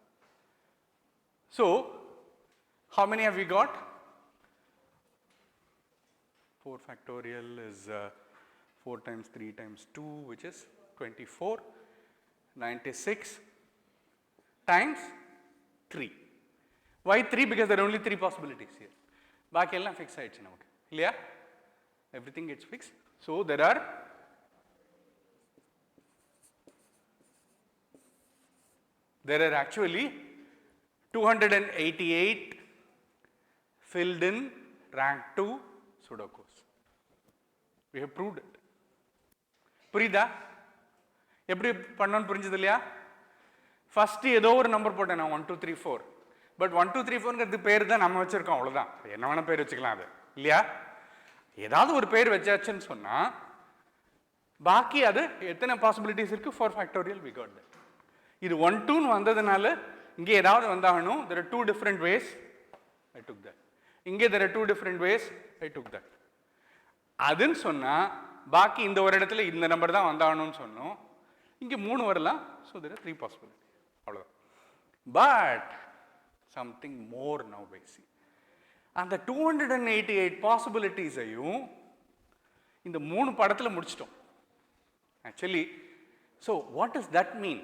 So, how many have we got? 4 factorial is 4 times 3 times 2, which is 24. 96 times 3. Why 3? Because there are only 3 possibilities here. பாக்கி எல்லாம் ஃபிக்ஸ் ஆயிடுச்சு நமக்கு. இல்லையா? Everything gets fixed. So there are actually 288 filled in rank 2 Sudokus. We have proved it. புரியுதா? எப்படி பண்ணணும்னு புரிஞ்சது இல்லையா? ஃபர்ஸ்ட் ஏதோ ஒரு நம்பர் போட்டேன் நான் 1 2 3 4. பட் 1 2 3 4ங்கிறது பேர் தான் நம்ம வச்சிருக்கோம், அவ்வளவுதான். என்ன வேணா பேர் வச்சுக்கலாம் அது. இல்லையா? ஏதாவது ஒரு பேர் வச்சாச்சுன்னு சொன்னா பாக்கி அது எத்தனை பாசிபிலிட்டிஸ் இருக்கு? 4 factorial we got that. இது 1 2 ன்னு வந்ததனால இங்க ஏதாவது வந்தாகணும். there are 2 different ways I took that. இங்க there are 2 different ways I took that. அதுன்னு சொன்னா பாக்கி இந்த ஒரு இடத்துல இந்த நம்பர் தான் வந்தாகணும்னு சொன்னோம். இங்க 3 வரலாம். so there are 3 possibilities. அவ்வளவுதான். but something more now we see. அந்த 288 possibilities ஐயும் இந்த 3 படத்துல முடிச்சிட்டோம். actually, so what does that mean?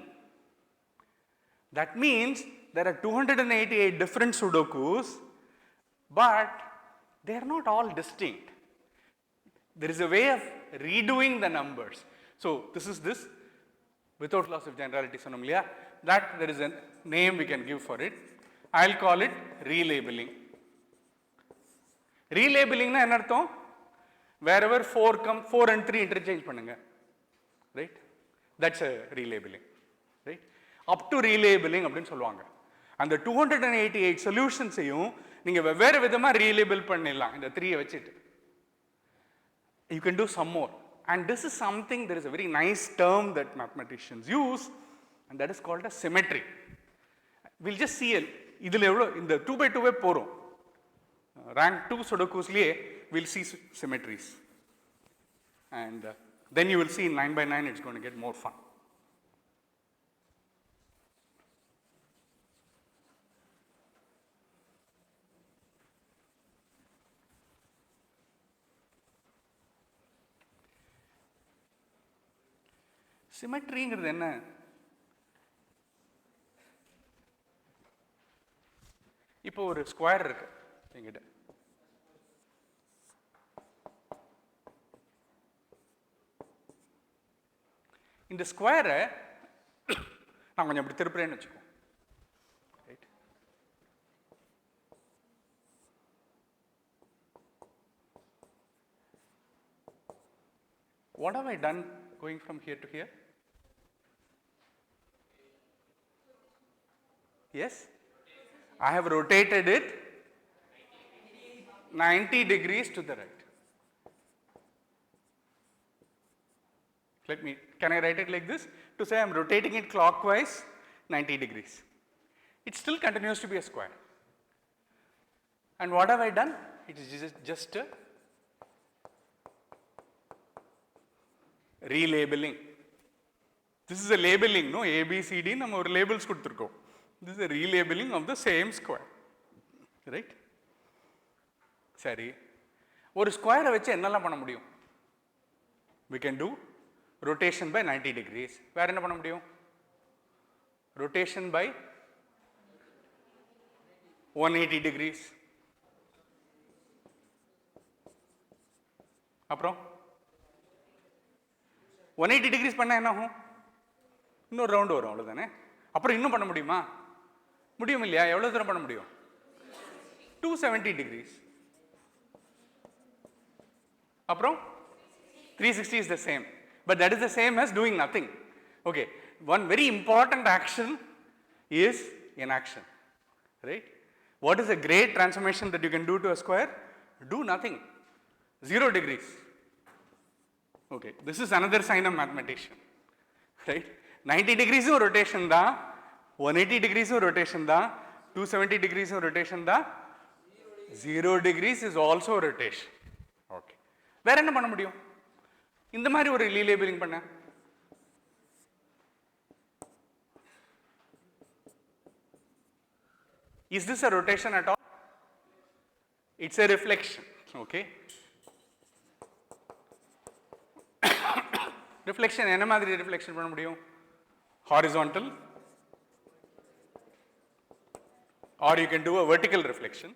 That means there are 288 different Sudokus, but they are not all distinct. There is a way of redoing the numbers. So this is this, without loss of generality sonnom illaya, that there is a name we can give for it. I'll call it relabeling. Relabeling na enna artham? Wherever 4 come, 4 and 3 interchange pannunga. Right? That's a relabeling. Right? Up to relabeling அப்படினு சொல்லுவாங்க. அந்த 288 சொல்யூஷன்ஸையும் நீங்க வெவ்வேறு விதமா ரீலேபிள் பண்ணிடலாம் இந்த 3 வச்சிட்டு. You can do some more. And this is something, there is a very nice term that mathematicians use, and that is called a symmetry. We'll just see இதில் எவ்வளோ இந்த 2 by 2 போகிறோம். Rank 2 sudokusலயே we'll see symmetries. And then you will see in 9 by 9 it's going to get more fun. சிமெட்ரிங்கிறது என்ன? இப்போ ஒரு square இருக்கு என்கிட்ட. இந்த ஸ்கொயரை நான் கொஞ்சம் அப்படி திருப்புறேன்னு வச்சுக்கோ. Right? What have I done going from here to here? Yes? I have rotated it 90 degrees to the right. Can I write it like this? To say I am rotating it clockwise 90 degrees. It still continues to be a square. And what have I done? It is just a relabeling. This is a labeling, no? A, B, C, D, நம்ம ஒரு labels கொடுத்திருக்கோம். This is a relabeling of the same square. Right? சரி, ஒரு ஸ்கொயரை வச்சு என்னெல்லாம் பண்ண முடியும்? We can do rotation by 90 degrees. வேற என்ன பண்ண முடியும்? Rotation by 180 degrees. அப்புறம் 180 degrees பண்ணா என்ன ஆகும்? இன்னொரு ரவுண்ட் வரும், அவ்வளவுதானே. அப்புறம் இன்னும் பண்ண முடியுமா? முடியும் இல்லையா? எவ்வளவு தூரம் பண்ண முடியும்? 270 degrees. அப்புறம் 360 is the same, but that is the same as doing nothing. Okay, one very important action is inaction, right? What is a great transformation that you can do to a square? Do nothing. 0 degrees. Okay, this is another sign of mathematician, right? 90 degrees rotation da, 180 degrees rotation da, 270 degrees rotation da, 0 degrees is also rotation. Okay, வேற என்ன பண்ண முடியும்? இந்த மாதிரி ஒரு ரீலேபிளிங் பண்ண is this a rotation at all? It's a reflection. Okay, reflection என்ன மாதிரி ரிஃப்ளெக்ஷன் பண்ண முடியும்? Horizontal, or you can do a vertical reflection,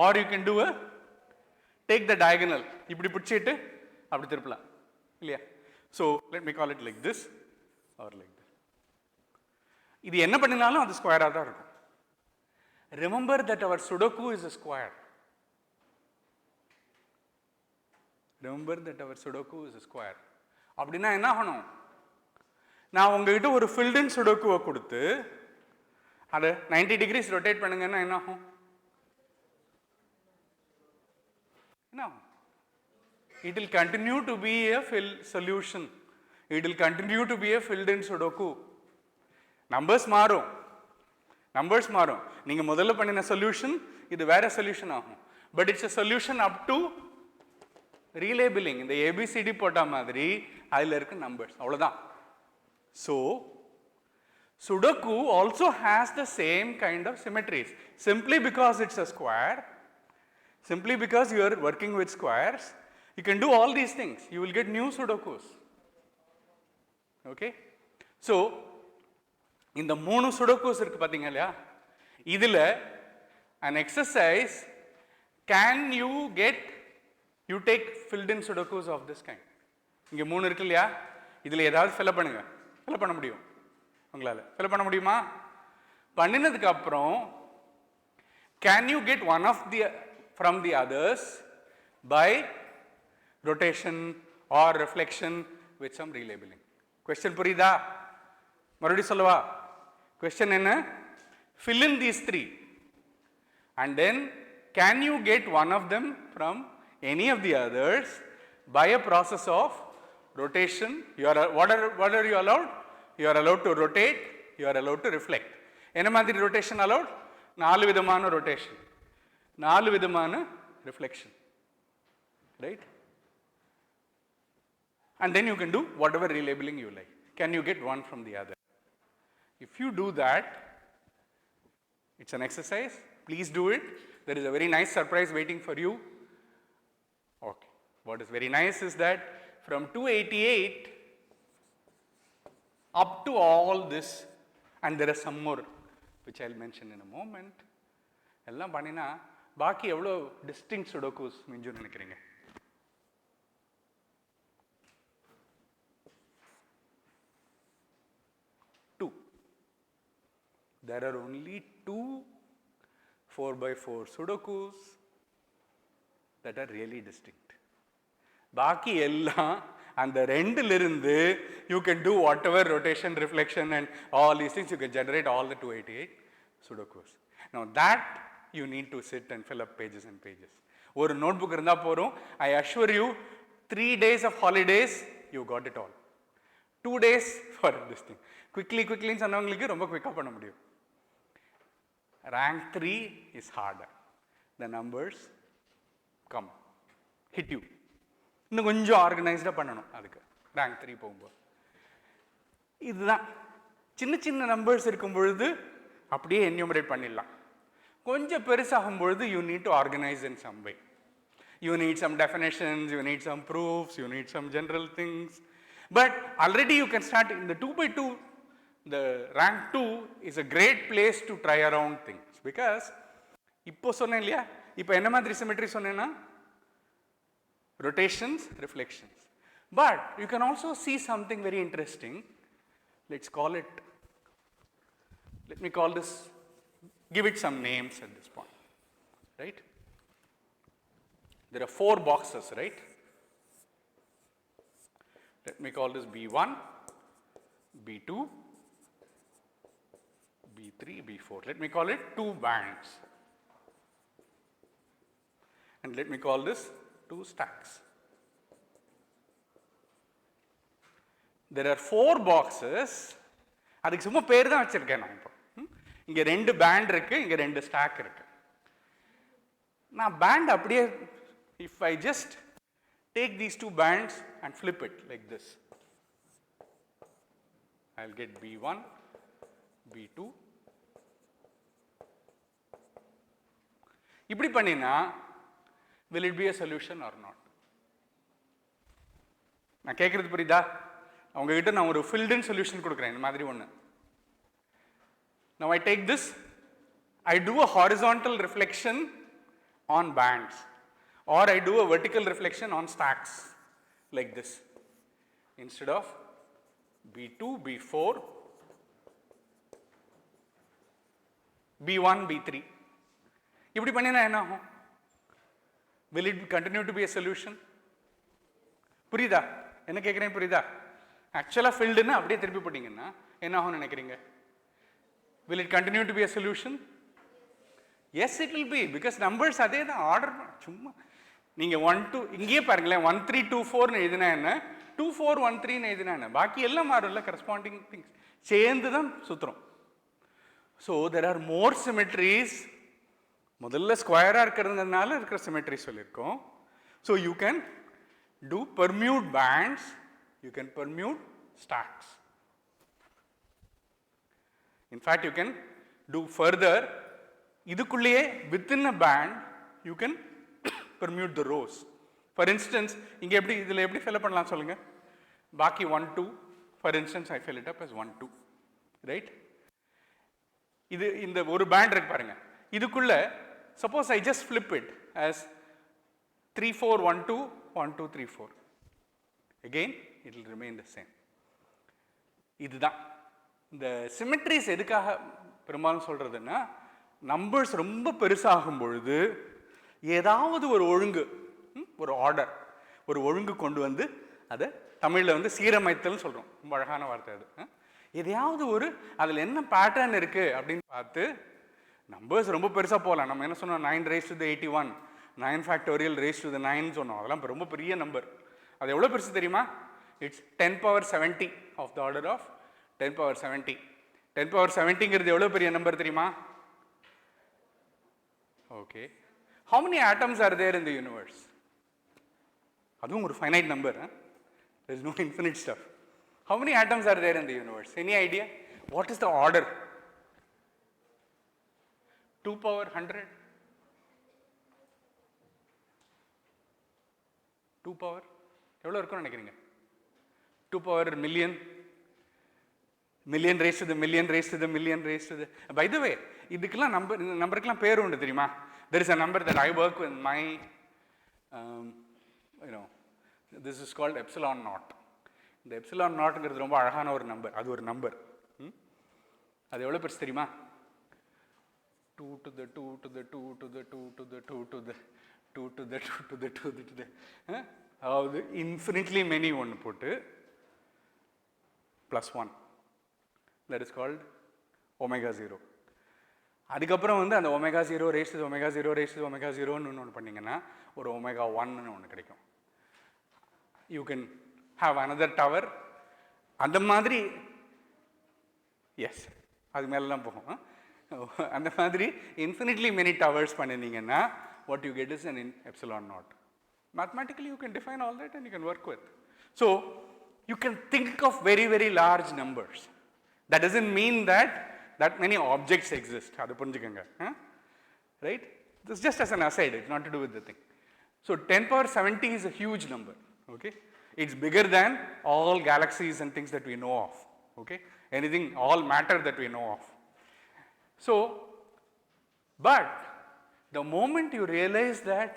or you can do a take the diagonal, இப்படி பிடிச்சிட்டு அப்படி திருப்பலாம் இல்லையா? So let me call it like this or like this. இது என்ன பண்ணினாலும் அது ஸ்கொயரா தான் இருக்கும். Remember that our Sudoku is a square. Remember that our Sudoku is a square. அப்படின்னா என்ன ஆகணும்? நான் உங்ககிட்ட ஒரு filled in Sudoku கொடுத்து அதை 90 degrees rotate பண்ணுங்கன்னா என்ன ஆகும்? No, it will continue to be a filled solution. It will continue to be a filled in Sudoku. Numbers மாறும், numbers மாறும். நீங்க முதல்ல பண்ணின solution இது வேற solution ஆகும். But it's a solution up to relabeling. இந்த ABCD போட்ட மாதிரி அதில் இருக்க numbers, அவ்வளவுதான். So Sudoku also has the same kind of symmetries. Simply because it's a square, simply because you are working with squares, you can do all these things. You will get new Sudokus. Okay? So, இந்த மூணு Sudokus இருக்கு பாத்தீங்க இல்லையா? இதில் an exercise, can you get, you take filled in sudokus of this kind. இங்கே 3 இருக்கு இல்லையா, இதில் ஏதாவது ஃபில்அப் பண்ணுங்க. ஃபில்அப் பண்ண முடியும் உங்களால்? ஃபில்அப் பண்ண முடியுமா? பண்ணினதுக்கு அப்புறம் can you get one of the from the others by rotation or reflection with some relabeling? Question புரியுதா? மறுபடியும் சொல்லவா? Question என்ன? Fill in these 3 and then can you get one of them from any of the others by a process of rotation? You are what are you allowed? You are allowed to rotate, you are allowed to reflect. என்ன மாதிரி rotation allowed? 4 விதமான rotation, 4 விதமான reflection, right? And then you can do whatever relabeling you like. Can you get one from the other? If you do that, it's an exercise. Please do it. There is a very nice surprise waiting for you. Okay. What is very nice is that from 288 up to all this, and there are some more which I'll mention in a moment. எல்லாம் பண்ணினா பாக்கி எவ்வளோ distinct sudokus மிஞ்சுன்னு நினைக்கிறீங்க? 2. There are only 2 4x4 sudokus that are really distinct. பாக்கி எல்லாம் அந்த ரெண்டிலிருந்து you can do whatever rotation, reflection and all these things, you can generate all the 288 sudokus. Now that you need to sit and fill up pages and pages. ஒரு notebook இருந்தால் போகிறோம். I assure you 3 days of holidays you got it all. 2 days for this thing. quickly சொன்னவங்களுக்கு ரொம்ப குவிக்காக பண்ண முடியும். Rank 3 is harder. The numbers come, hit you. இன்னும் கொஞ்சம் ஆர்கனைஸ்டாக பண்ணணும் அதுக்கு ரேங்க் 3 போகும்போது. இதுதான் சின்ன சின்ன நம்பர்ஸ் இருக்கும் பொழுது அப்படியே என்யூமரேட் பண்ணிடலாம். கொஞ்சம் பெருசாகும் பொழுது you need to organise in some way. You need some definitions, you need some proofs, you need some general things. But already you can start இந்த 2x2. The rank 2 is a great place to try around things because இப்போ சொன்னேன் இல்லையா, இப்போ என்ன மாதிரி symmetry சொன்னேன்னா rotations, reflections. But you can also see something very interesting. Let's call it, let me call this, give it some names at this point, right? There are 4 boxes, right? Let me call this B1, B2, B3, B4. Let me call it 2 bands. And let me call this 2 stacks. There are 4 boxes. அதுக்கு சும்மா பேர் தான் வச்சிருக்கேன் நான். இப்போ இங்கே 2 pant இருக்கு, இங்கே 2 ஸ்டாக் இருக்கு. நான் பேண்ட் அப்படியே, if I just take these 2 bands and flip it like this, I'll get B1, B2. இப்படி பண்ணினா will it be a solution or not? நான் கேட்குறது புரியுதா? அவங்ககிட்ட நான் ஒரு filled in solution கொடுக்குறேன் இந்த மாதிரி ஒன்று. Now I take this, I do a horizontal reflection on bands or I do a vertical reflection on stacks like this instead of B2, B4, B1, B3. இப்படி பண்ணினா என்ன ஆகும்? Will it continue to be a solution? புரியுதா? என்ன கேட்குறேன் புரியுதா? ஆக்சுவலாக ஃபில்டுன்னு அப்படியே திருப்பி போட்டிங்கன்னா என்ன ஆகும்னு நினைக்கிறீங்க? Will it continue to be a solution? Yes, it will be, because numbers அதே தான், ஆர்டர் சும்மா நீங்கள் 1 2 இங்கேயே பாருங்களேன், 1 3 2 4ன்னு எழுதினா என்ன, 2 4 1 3ன்னு எழுதினா என்ன, பாக்கி எல்லாம் மாறும்ல, கரஸ்பாண்டிங் திங்ஸ் சேர்ந்து தான் சுற்றுறோம். So there are more symmetries. முதல்ல ஸ்கொயராக இருக்கிறதுனால இருக்கிற சிமெட்ரி சொல்லியிருக்கோம். So you can do permute bands, you can permute stacks. In fact you can do further, இதுக்குள்ளேயே within a band you can permute the rows. For instance இங்கே எப்படி, இதில் எப்படி ஃபில் பண்ணலாம் சொல்லுங்கள்? பாக்கி 1 2, for instance I fill it up as 1 2, right? இது இந்த ஒரு பேண்ட் இருக்கு பாருங்க, இதுக்குள்ள suppose I just flip it as 3 4 1 2 1 2 3 4. Again it will remain the same. இதுதான் இந்த சிமெட்ரிஸ் எதுக்காக பெரும்பாலும் சொல்கிறதுன்னா, நம்பர்ஸ் ரொம்ப பெருசாகும் பொழுது ஏதாவது ஒரு ஒழுங்கு, ஒரு ஆர்டர், ஒரு ஒழுங்கு கொண்டு வந்து அதை தமிழில் வந்து சீரமைத்தல்னு சொல்கிறோம். ரொம்ப அழகான வார்த்தை அது. எதையாவது ஒரு அதில் என்ன பேட்டர்ன் இருக்குது அப்படின்னு பார்த்து, நம்பர்ஸ் ரொம்ப பெருசாக போகலாம். நம்ம என்ன சொன்னோம், 9 raised to the 81, 9 factorial raised to the 9 சொன்னோம். அதெல்லாம் ரொம்ப பெரிய நம்பர். அது எவ்வளோ பெருசு தெரியுமா? It's 10 power 70 of the order of 10 power 70. 10 power 70ங்கிறது எவ்வளோ பெரிய நம்பர் தெரியுமா? Okay. How many atoms are there in the universe? அதுவும் ஒரு finite number. There is no infinite stuff. How many atoms are there in the universe? Any idea? What is the order? 2 power 100? 2 power எவ்வளோ இருக்கும்னு நினைக்கிறீங்க? 2 power million, million raised to the million raised to the million raised to the. By the way, இதுக்கெல்லாம் நம்பருக்கெல்லாம் பேர் உண்டு தெரியுமா? There is a number that I work with my, this is called epsilon naught. இந்த epsilon நாட்ங்கிறது ரொம்ப அழகான ஒரு number. அது ஒரு நம்பர். அது எவ்வளோ பெருசு தெரியுமா? 2 to the 2 to the 2 to the 2 to the 2 to the 2 to the 2 to the 2 to the, அதாவது இன்ஃபினிட்லி மெனி ஒன்று போட்டு +1. that is called omega 0. அதுக்கப்புறம் வந்து அந்த omega 0 raised to the omega 0 raised to the omega 0ன்னு ஒன்று பண்ணிங்கன்னா ஒரு omega 1ன்னு ஒன்று கிடைக்கும். You can have another tower. அந்த மாதிரி எஸ், அது மேலெலாம் போகும். அந்த மாதிரி infinitely many towers பண்ணினீங்கன்னா what you get is an epsilon naught. Mathematically you can define all that and you can work with. So you can think of very, very large numbers. That doesn't mean that that many objects exist. Adu purinjukanga. Right? This is just as an aside, it's not to do with the thing. So 10 power 70 is a huge number. Okay? It's bigger than all galaxies and things that we know of. Okay? Anything, all matter that we know of. So, but the moment you realize that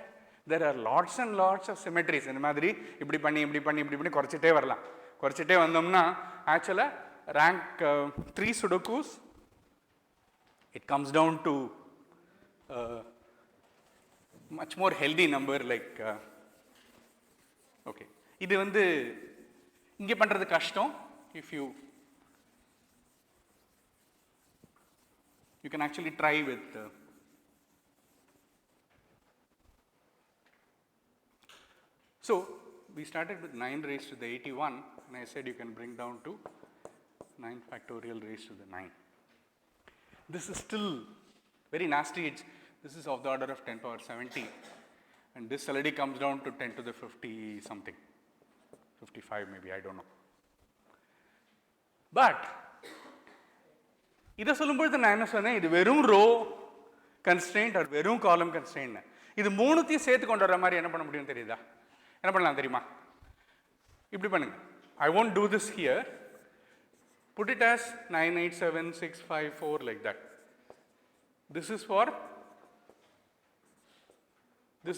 there are lots and lots of symmetries, இந்த மாதிரி இப்படி பண்ணி குறைச்சிட்டே வரலாம். குறைச்சிட்டே வந்தோம்னா ஆக்சுவலாக rank 3 sudokus, it comes down to much more healthy number like, okay. இது வந்து இங்கே பண்ணுறது கஷ்டம். If you can actually try with so we started with 9 raised to the 81 and I said you can bring down to 9 factorial raised to the 9. This is still very nasty. This is of the order of 10 power 70 and this already comes down to 10 to the 50 something, 55 maybe, I don't know. But இதை சொல்லும்போது நான் என்ன சொன்னேன், இது வெறும் row constraint அது வெறும் காலம் கன்ஸ்ட்ரெயின்ட். இது மூணுத்தையும் சேர்த்து கொண்டு வர மாதிரி என்ன பண்ண முடியும் தெரியுதா? என்ன பண்ணலாம் தெரியுமா? இப்படி பண்ணுங்க. I won't do this here. Put it as 987654 like that. This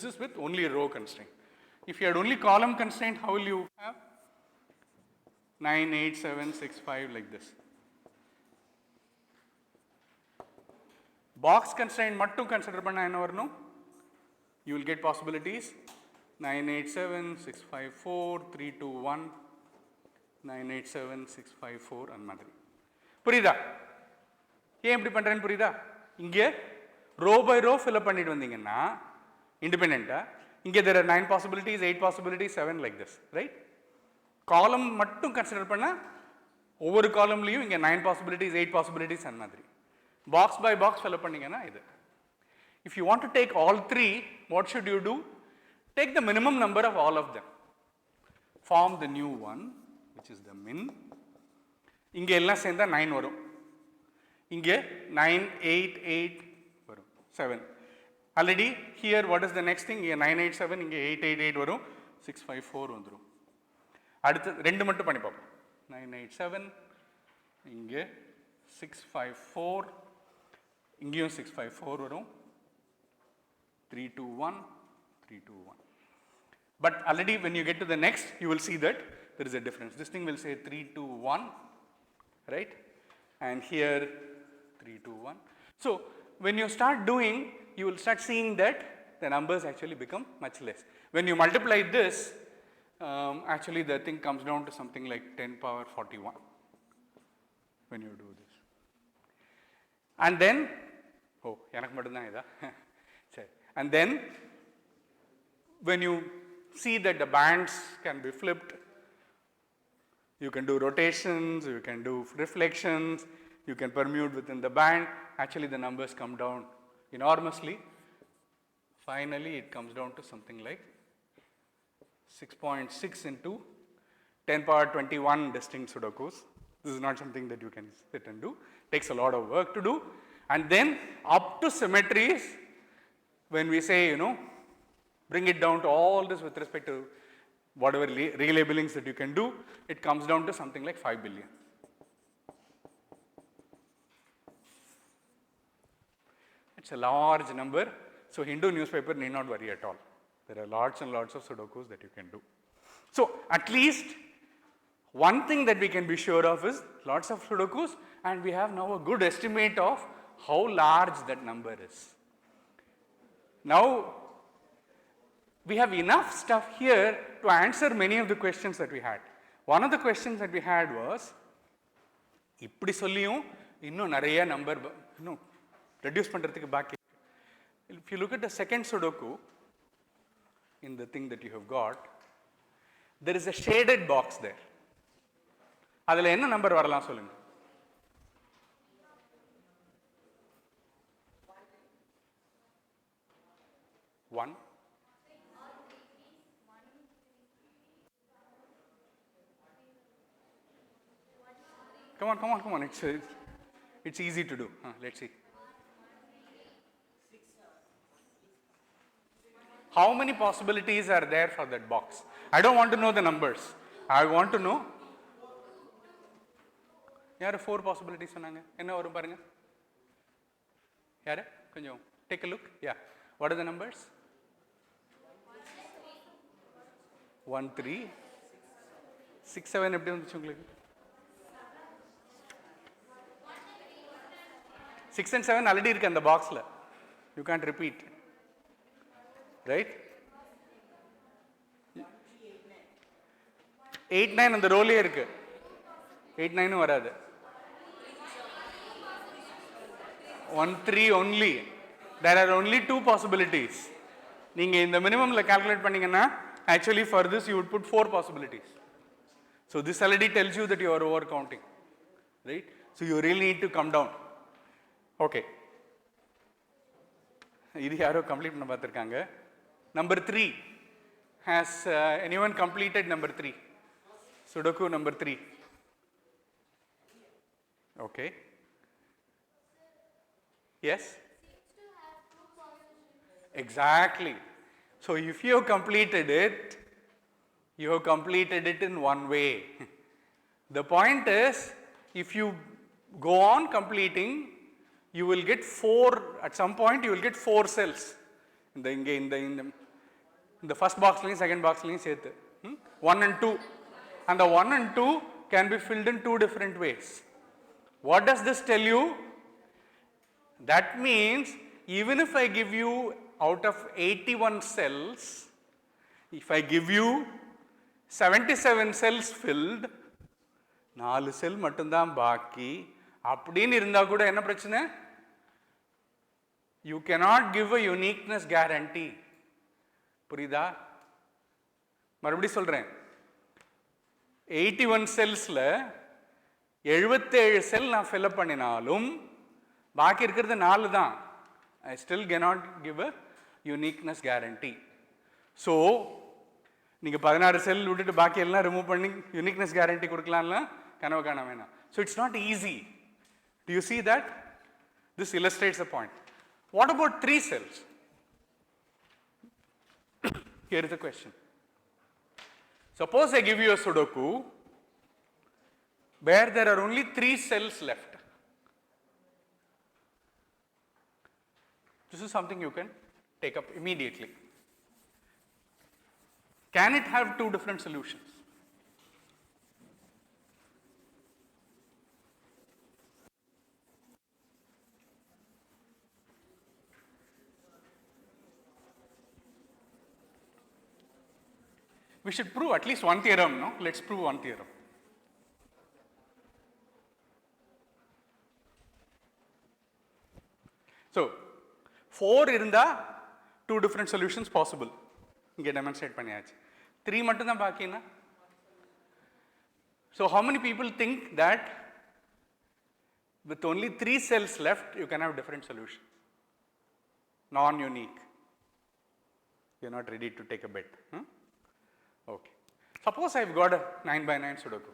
is with only row constraint. If you had only column constraint, how will you have 98765 like this? Box constraint மட்டும் consider பண்ணா என்ன வரணும்? You will get possibilities 987654321 98765 அந்த மாதிரி. புரியுதா? ஏன் இப்படி பண்றேன்னு புரியுதா? இங்கே row by row fill up பண்ணிட்டு வந்தீங்கன்னா இண்டிபெண்டா இங்கே there are 9 possibilities, 8 possibilities, 7 like this, right? காலம் மட்டும் கன்சிடர் பண்ணா ஒவ்வொரு காலம்லயும் இங்கே 9 possibilities, 8 possibilities அந்த மாதிரி. Box by box fill up பண்ணீங்கன்னா இது. If you want to take all three, what should you do? Take the minimum number of all of them. Form the new one, which is the min. இங்கே எல்லாம் சேர்ந்தா 9 வரும். இங்கே 9, 8, 8 வரும், 7. Already here what is the next thing? இங்கே 987, இங்கே 888 வரும், 654 வந்துரும். அடுத்து ரெண்டு மட்டும் பண்ணி பார்ப்போம். 987, இங்கே 654, இங்கேயும் 654 வரும். 3, 2, 1, 3, 2, 1. But already when you get to the next, you will see that there is a difference. This thing will say 3, 2, 1, right? And here 3, 2, 1. So when you start doing, you will start seeing that the numbers actually become much less. When you multiply this, actually the thing comes down to something like 10 power 41 when you do this. And then, and then when you see that the bands can be flipped, you can do rotations, you can do reflections, you can permute within the band, actually the numbers come down enormously. Finally, it comes down to something like 6.6 into 10 power 21 distinct Sudokus. This is not something that you can sit and do. It takes a lot of work to do. And then up to symmetries, when we say, bring it down to all this with respect to whatever relabelings that you can do, it comes down to something like 5 billion. It's a large number, so Hindu newspaper need not worry at all. There are lots and lots of Sudokus that you can do. So at least one thing that we can be sure of is lots of Sudokus, and we have now a good estimate of how large that number is. Now, we have enough stuff here to answer many of the questions that we had. One of the questions that we had was, இப்படி சொல்லியும் இன்னும் நிறைய number இன்னும் reduce பண்றதுக்கு பாக்கி. If you look at the second Sudoku in the thing that you have got, there is a shaded box there. அதுல என்ன number வரலாம் சொல்லுங்க? 1. Come on. It's easy to do. Let's see. How many possibilities are there for that box? I don't want to know the numbers. I want to know. Here are 4 possibilities. Enna varum parunga. Yara konjam take a look. Yeah. What are the numbers? 1, 3, 6, 7 எப்படி வந்துச்சு உங்களுக்கு? 6 and 7 already இருக்கு அந்த பாக்ஸ்ல. You can't repeat. Right? 8, 9 அந்த ரோலே இருக்கு. 8, 9 வராது. 1, 3 only. There are only 2 possibilities. நீங்க இந்த மினிமம்ல கால்குலேட் பண்ணீங்கன்னா actually for this you would put 4 possibilities. So this already tells you that you are over counting, right? So you really need to come down. Okay. இது யாரோ complete பண்ண பார்த்திருக்காங்க. Number 3. Has anyone completed number 3? Sudoku number 3. Okay. Yes? Exactly. So if you have completed it, you have completed it in one way. The point is, if you go on completing, you will get 4, at some point you will get 4 cells. In the first box, second box, 1 and 2. And the 1 and 2 can be filled in 2 different ways. What does this tell you? That means, even if I give you out of 81 cells, if I give you 77 cells filled, 4 cell மட்டும்தான் பாக்கி அப்படின்னு இருந்தா கூட என்ன பிரச்சனை? You cannot give a uniqueness guarantee. புரியுதா? மறுபடியும் சொல்றேன். 81 செல்ஸ்ல 77 செல் நான் fill up பண்ணினாலும் பாக்கி இருக்கிறது 4 தான். I still cannot give a uniqueness guarantee. So நீங்க 16 செல் விட்டுட்டு பாக்கி எல்லாம் ரிமூவ் பண்ணி uniqueness guarantee கொடுக்கலாம்ல? கனவு காண வேணாம். So it's not easy. Do you see that? This illustrates the point. What about 3 cells? Here is the question. Suppose I give you a Sudoku where there are only 3 cells left. This is something you can take up immediately. Can it have two different solutions? We should prove at least one theorem, no? Let's prove one theorem. So, 4 இருந்தா two different solutions possible. இங்கே demonstrate பண்ணியாச்சு. 3 மட்டும் தான் பாக்கினா. So, how many people think that with only 3 cells left, you can have different solution? Non-unique. You're not ready to take a bet. Okay. Suppose I've got a 9 by 9 Sudoku.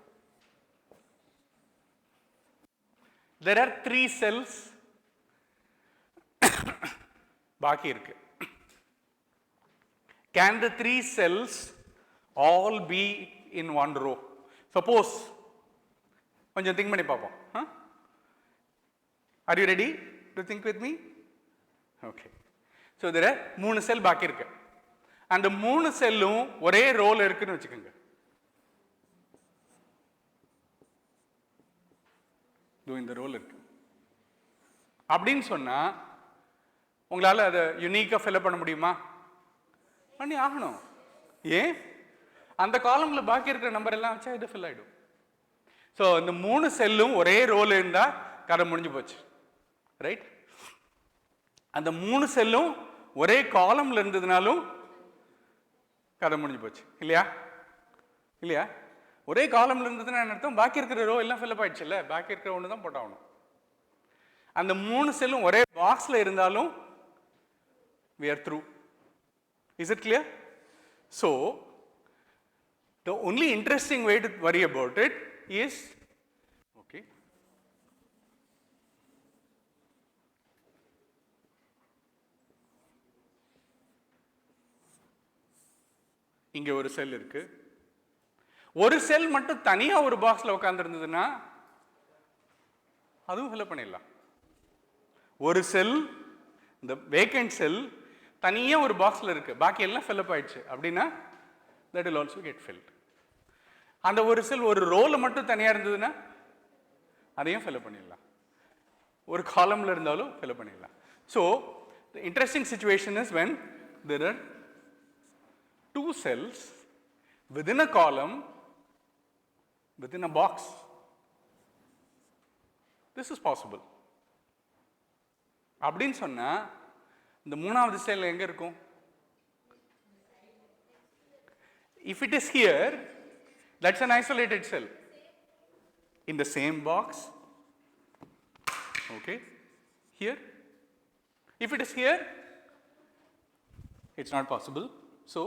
There are 3 cells பாக்கி இருக்கு. Can the 3 cells all be in one row? Suppose, கொஞ்சம் think பண்ணி பார்ப்போம். Are you ready to think with me? Okay. So there are 3 செல் பாக்கி இருக்கு. அந்த 3 செல்லும் ஒரே ரோல இருக்குன்னு வச்சுக்கோங்க. இந்த ரோல் இருக்கு அப்படின்னு சொன்னா உங்களால அதை யூனிக்கா ஃபில் பண்ண முடியுமா? பண்ணி ஆகணும். ஏன்? அந்த காலம்ல பாக்கி இருக்கிற நம்பர் எல்லாம் வச்சா இது ஃபில் ஆயிடும். ஸோ இந்த 3 செல்லும் ஒரே ரோல் இருந்தா கதை முடிஞ்சு போச்சு. ரைட்? அந்த 3 செல்லும் ஒரே காலம்ல இருந்ததுனாலும் கதை முடிஞ்சு போச்சு. இல்லையா? இல்லையா? ஒரே காலம்ல இருந்ததுன்னா என்ன அர்த்தம்? பாக்கி இருக்கிற ரோ எல்லாம் ஃபில் ஆயிடுச்சு இல்ல? பாக்கி இருக்கிற ஒன்று தான் போட்டாகணும். அந்த 3 செல்லும் ஒரே பாக்ஸ்ல இருந்தாலும் we are through. Is it clear? So, the only interesting way to worry about it is, okay, இங்க ஒரு செல் இருக்கு. ஒரு செல் மட்டும் தனியா ஒரு பாக்ஸ்ல உட்கார்ந்திருந்ததுன்னா அதுவும் ஃபில் பண்ணிடலாம். ஒரு செல், இந்த வேக்கன்ட் செல் தனியா ஒரு பாக்ஸ்ல இருக்கு, பாக்கி எல்லாம் ஃபில் அப் ஆயிடுச்சு அப்படின்னா that will also get filled. அந்த ஒரு செல் ஒரு ரோல மட்டும் தனியா இருந்ததுன்னா அதையும் ஃபில் பண்ணிடலாம். ஒரு காலம்ல இருந்தாலும் ஃபில் பண்ணிடலாம். So the interesting situation is when there are 2 cells within a column within a box. This is possible. அப்படின்னு சொன்னா இந்த மூணாவது செல் எங்க இருக்கும்? If it is here, that's an isolated cell in the same box. Okay, here. If it is here, it's not possible. So,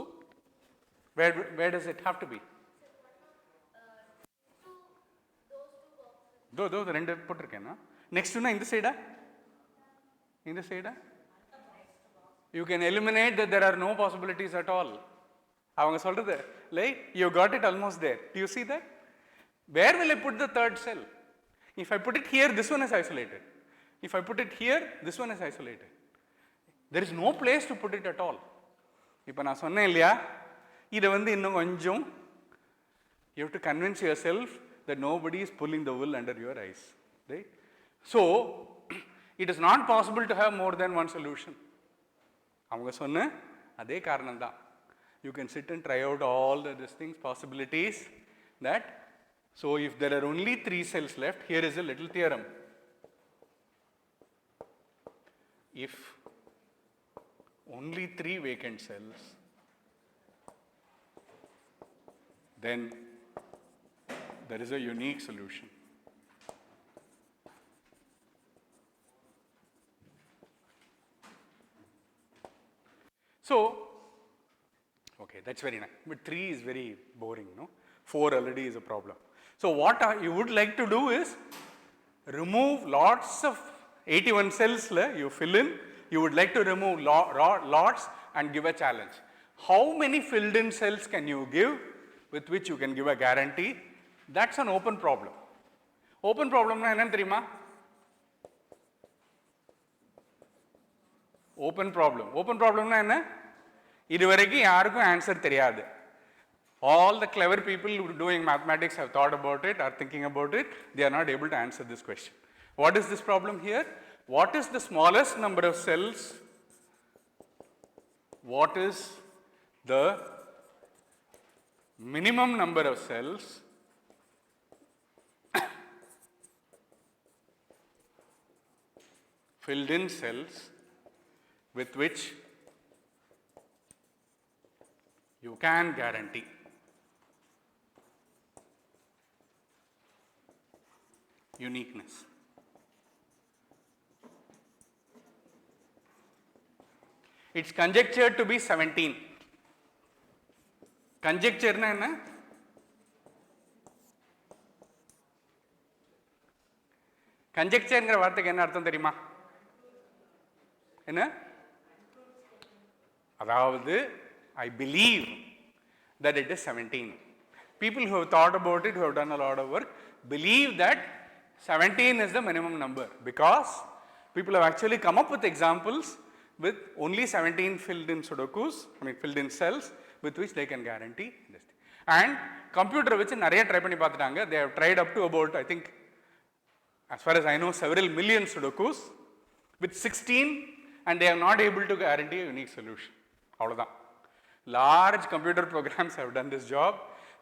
where does it have to be? Those ரெண்டு போட்டிருக்கேன்னா next இந்த சைடா இந்த சைடா you can eliminate that there are no possibilities at all. அவங்க சொல்றது like you got it almost there. Do you see that? Where will I put the third cell? If I put it here, this one is isolated. If I put it here, this one is isolated. There is no place to put it at all. இப்போ நான் சொன்னேன் இல்லையா, இதை இன்னும் கொஞ்சம் you have to convince yourself that nobody is pulling the wool under your eyes, right? So it is not possible to have more than one solution. அவங்க சொன்ன அதே காரணம் தான். You can sit and try out all these things, possibilities that, so if there are only 3 cells left, here is a little theorem. If only 3 vacant cells, then there is a unique solution. So, okay, that's very nice. But 3 is very boring, no? 4 already is a problem. So, what you would like to do is remove lots of 81 cells, you fill in. You would like to remove lots and give a challenge. How many filled in cells can you give with which you can give a guarantee? That's an open problem. Open problem na enna theriyuma? Open problem. Open problem na enna? இதுவரைக்கும் யாருக்கும் answer தெரியாது. All the clever people who are doing mathematics have thought about it, are thinking about it. They are not able to answer this question. What is this problem here? What is the smallest number of cells? What is the minimum number of cells filled in cells with which you can guarantee uniqueness? It's conjectured to be 17. Conjecture na enna? Conjecture ங்கிற வார்த்தைக்கு என்ன அர்த்தம் தெரியுமா? என்ன? அதாவது I believe that it is 17. People who have thought about it, who have done a lot of work, believe that 17 is the minimum number, because people have actually come up with examples with only 17 filled in sudokus, filled in cells with which they can guarantee this thing. And computer which நிறைய try பண்ணி பார்த்துட்டாங்க. They have tried up to about, I think, as far as I know, several million sudokus with 16, and they are not able to guarantee a unique solution. அவ்வளவுதான். Large computer programs have done this job,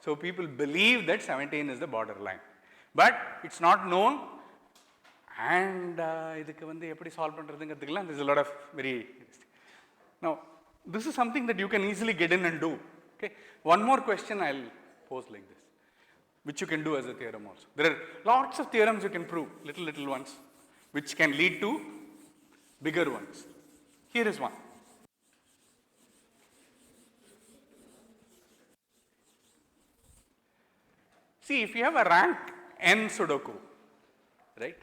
so people believe that 17 is the borderline, but it's not known. And இதுக்கு வந்து எப்படி solve பண்றதுங்கிறதுக்குலாம் there's a lot of very. Now this is something that you can easily get in and do. Okay, one more question I'll pose like this, which you can do as a theorem also. There are lots of theorems you can prove, little ones, which can lead to bigger ones. Here is one. See, if you have a rank n Sudoku, right?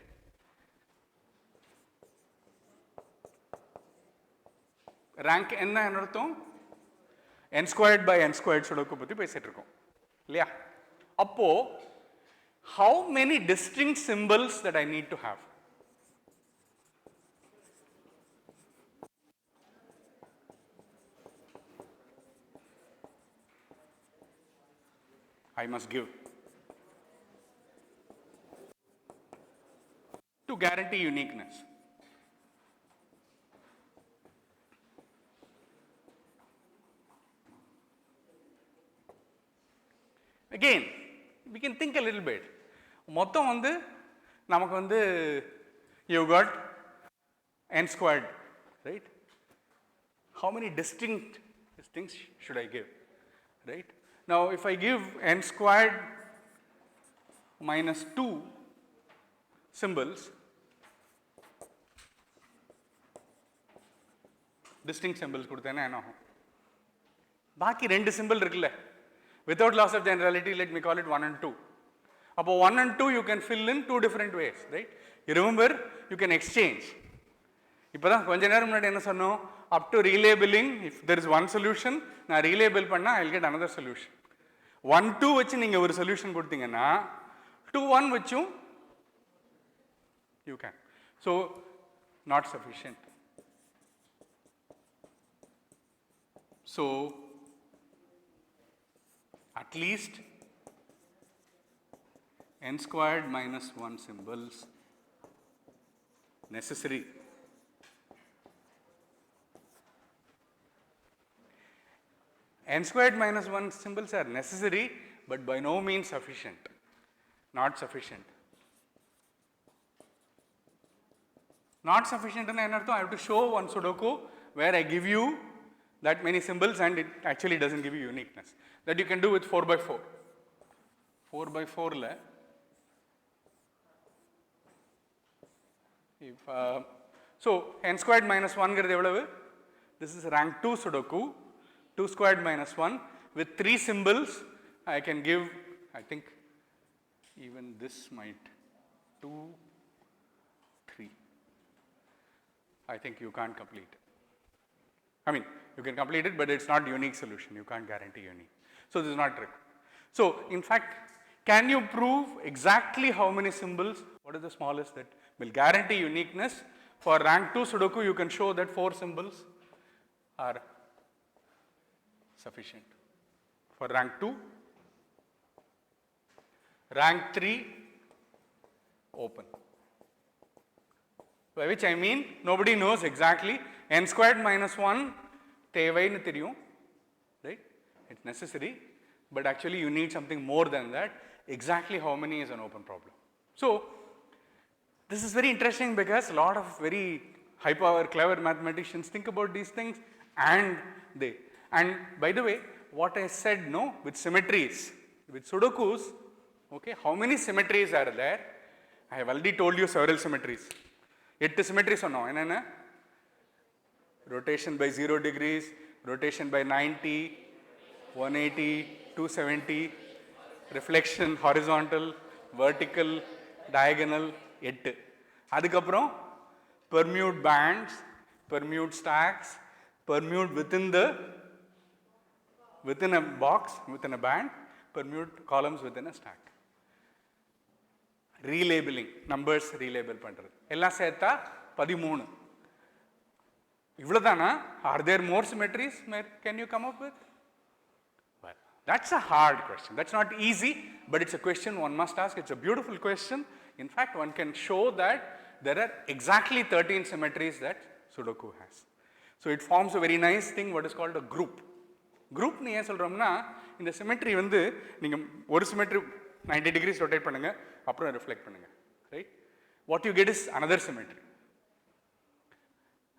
Rank n na enna artham? N squared by n squared Sudoku பத்தி பேசிட்டு இருக்கோம் இல்லையா? அப்போ how many distinct symbols that I need to have? I must give to guarantee uniqueness. Again, we can think a little bit. மொத்தம் வந்து நமக்கு வந்து you got n squared, right? How many distinct things should I give, right? Now if I give n squared minus 2 symbols, distinct symbols கொடுத்தேன்னா என்ன ஆகும்? பாக்கி ரெண்டு simple இருக்குல்ல, without loss of generality, let me call it 1 and 2. அப்போ 1 and 2 you can fill in two different ways, right? You remember, you can exchange. இப்போதான் கொஞ்ச நேரம் முன்னாடி என்ன சொன்னோம்? Up to relabeling, if there is one solution, நான் relabel பண்ணா I'll get another solution. 1 2 வச்சு நீங்க ஒரு சொல்யூஷன் கொடுத்தீங்கன்னா 2 1 வச்சும் you can. So not sufficient. So at least n squared minus 1 symbols necessary. N squared minus 1 symbols are necessary, but by no means sufficient. Not sufficient. Not sufficient in another, I have to show one Sudoku where I give you that many symbols and it actually doesn't give you uniqueness. That you can do with 4 by 4. 4 by 4 la. If, so n squared minus 1 கிறது எவ்வளவு? This is rank 2 Sudoku. 2 squared minus 1 with 3 symbols. I can give, I think even this might 2 3. I think you can't complete it. I mean, you can complete it, but it's not unique solution. You can't guarantee unique. So this is not trick. So in fact, can you prove exactly how many symbols? What is the smallest that will guarantee uniqueness For rank 2 Sudoku, you can show that 4 symbols are sufficient. For rank 2, rank 3, open. By which I mean, nobody knows exactly. N squared minus 1, right? It's necessary, but actually you need something more than that. Exactly how many is an open problem. So, this is very interesting because a lot of very high power, clever mathematicians think about these things, and by the way, what I said, no, with symmetries, with Sudokus, okay, how many symmetries are there? I have already told you several symmetries. 8 symmetries or no? Rotation by 0 degrees, rotation by 90, 180, 270, reflection, horizontal, vertical, diagonal, 8. Adukaprom, permute bands, permute stacks, permute within a box, within a band, permute columns within a stack. Relabeling, numbers relabel பண்றது எல்லாம் சேர்த்தா 13. இவ்வளவுதானா? Are there more symmetries? Can you come up with? Well, that's a hard question. That's not easy, but it's a question one must ask. It's a beautiful question. In fact, one can show that there are exactly 13 symmetries that Sudoku has. So it forms a very nice thing, what is called a group. Group ni ஏன் சொல்றோம்னா, இந்த symmetry வந்து நீங்க ஒரு symmetry 90 degrees rotate பண்ணுங்க, அப்புறம் reflect பண்ணுங்க, right? What you get is another symmetry.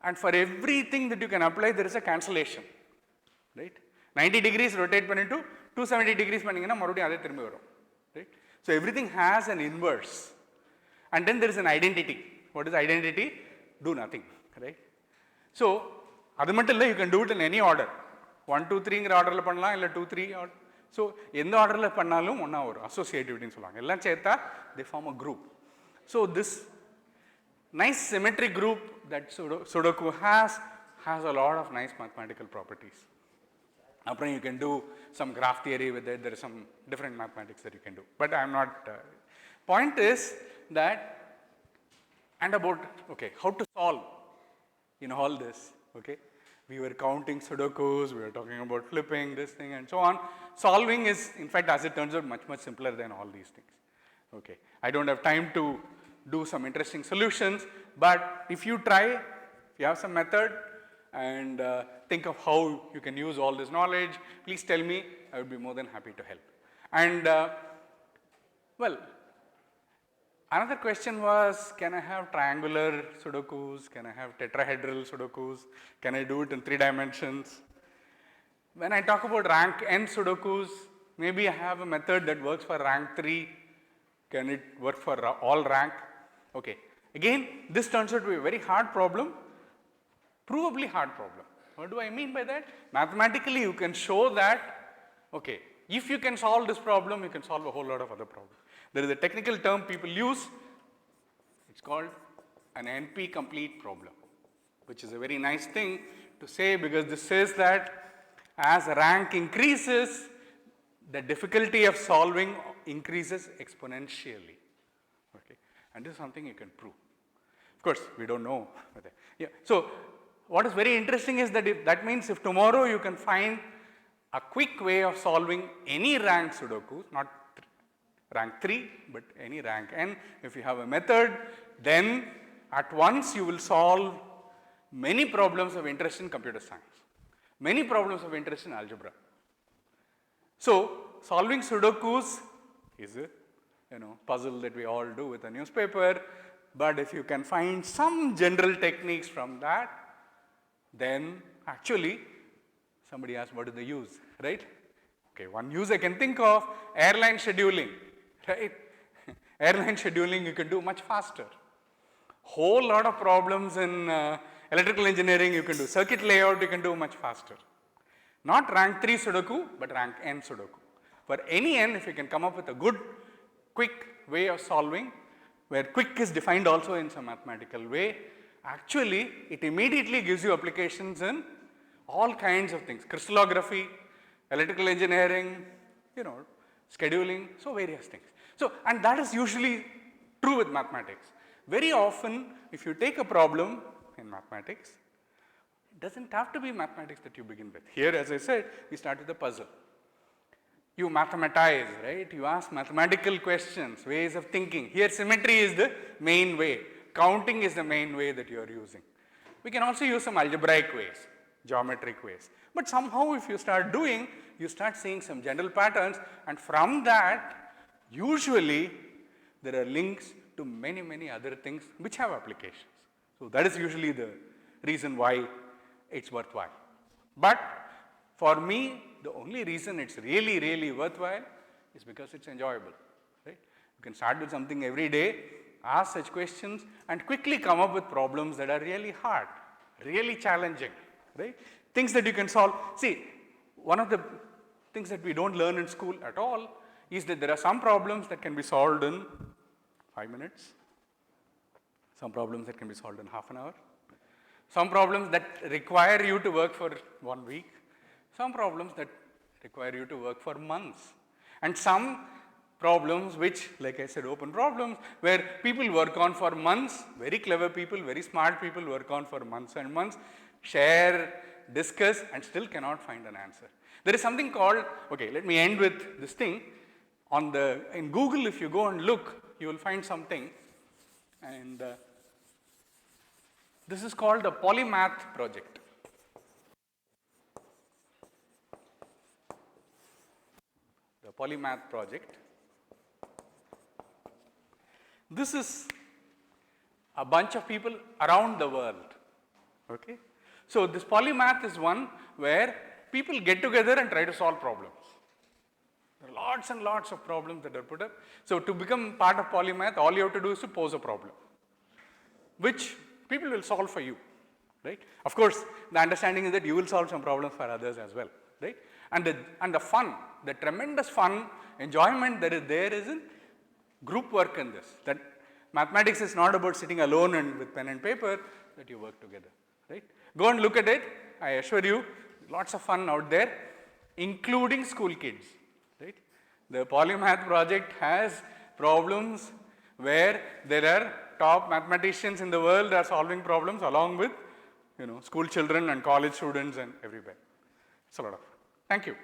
And for everything that you can apply, there is a cancellation, right? 90 degrees rotate பண்ணிட்டு 270 degrees பண்ணீங்கன்னா மறுபடியும் அதே திரும்பி வரும், right? So everything has an inverse. And then there is an identity. What is identity? Do nothing, right? So அது மட்டும் இல்லை, you can do it in any order. 1, 2, 3ங்கிற ஆர்டரில் பண்ணலாம், இல்லை 2, 3 ஆர்டர். ஸோ எந்த ஆர்டரில் பண்ணாலும் ஒன்றா வரும், அசோசியேட்டிவிட்டின்னு சொல்லுவாங்க. எல்லாம் சேர்த்தா they form a group. So this nice symmetry group that Sudoku has a lot of nice mathematical properties. Apparently you can do some graph theory with it, there is some different mathematics that you can do. But I am not, point is that, and about, okay, how to solve in all this, okay. We were counting Sudokus, we were talking about flipping, this thing and so on. Solving is, in fact, as it turns out, much, much simpler than all these things. Okay. I don't have time to do some interesting solutions, but if you try, if you have some method and think of how you can use all this knowledge, please tell me, I would be more than happy to help. And, well, another question was, can I have triangular Sudokus? Can I have tetrahedral Sudokus? Can I do it in 3 dimensions? When I talk about rank n Sudokus, maybe I have a method that works for rank 3. Can it work for all rank? Okay. Again, this turns out to be a very hard problem, provably hard problem. What do I mean by that? Mathematically, you can show that, okay, if you can solve this problem, you can solve a whole lot of other problems. There is a technical term people use, it's called an NP complete problem, which is a very nice thing to say because this says that as rank increases, the difficulty of solving increases exponentially. Okay, and this is something you can prove. Of course, we don't know. Yeah. So, what is very interesting is that that means if tomorrow you can find a quick way of solving any rank Sudoku, not rank 3, but any rank n, if you have a method, then at once you will solve many problems of interest in computer science, many problems of interest in algebra. So, solving Sudokus is a puzzle that we all do with a newspaper, but if you can find some general techniques from that, then actually somebody asked what do they use, right? Okay, one use I can think of, airline scheduling, right? Airline scheduling you can do much faster. Whole lot of problems in electrical engineering you can do, circuit layout you can do much faster. Not rank 3 Sudoku, but rank n Sudoku. For any n, if you can come up with a good, quick way of solving, where quick is defined also in some mathematical way, actually it immediately gives you applications in all kinds of things, crystallography, electrical engineering, scheduling, so various things. So, and that is usually true with mathematics. Very often, if you take a problem in mathematics, it doesn't have to be mathematics that you begin with. Here, as I said, we start with a puzzle. You mathematize, right? You ask mathematical questions, ways of thinking. Here, symmetry is the main way. Counting is the main way that you are using. We can also use some algebraic ways, geometric ways. But somehow, if you start doing, you start seeing some general patterns, and from that, usually, there are links to many, many other things which have applications. So, that is usually the reason why it's worthwhile. But for me, the only reason it's really, really worthwhile is because it's enjoyable, right? You can start with something every day, ask such questions, and quickly come up with problems that are really hard, really challenging, right? Things that you can solve. See, one of the things that we don't learn in school at all is that there are some problems that can be solved in 5 minutes, some problems that can be solved in half an hour, some problems that require you to work for 1 week, some problems that require you to work for months, and some problems which, like I said, open problems, where people work on for months, very clever people, very smart people work on for months and months, share, discuss, and still cannot find an answer. There is something called, okay, let me end with this thing. In Google, if you go and look, you will find something, and this is called the Polymath project. The Polymath project. This is a bunch of people around the world. Okay? So, this Polymath is one where people get together and try to solve problems. There are lots and lots of problems that are put up. So, to become part of Polymath, all you have to do is to pose a problem, which people will solve for you, right? Of course, the understanding is that you will solve some problems for others as well, right? And the fun, the tremendous fun, enjoyment that is there is in group work in this. That mathematics is not about sitting alone and with pen and paper, that you work together, right? Go and look at it. I assure you, lots of fun out there, including school kids, right? The Polymath project has problems where there are top mathematicians in the world are solving problems along with, school children and college students and everywhere. It's a lot of fun. Thank you.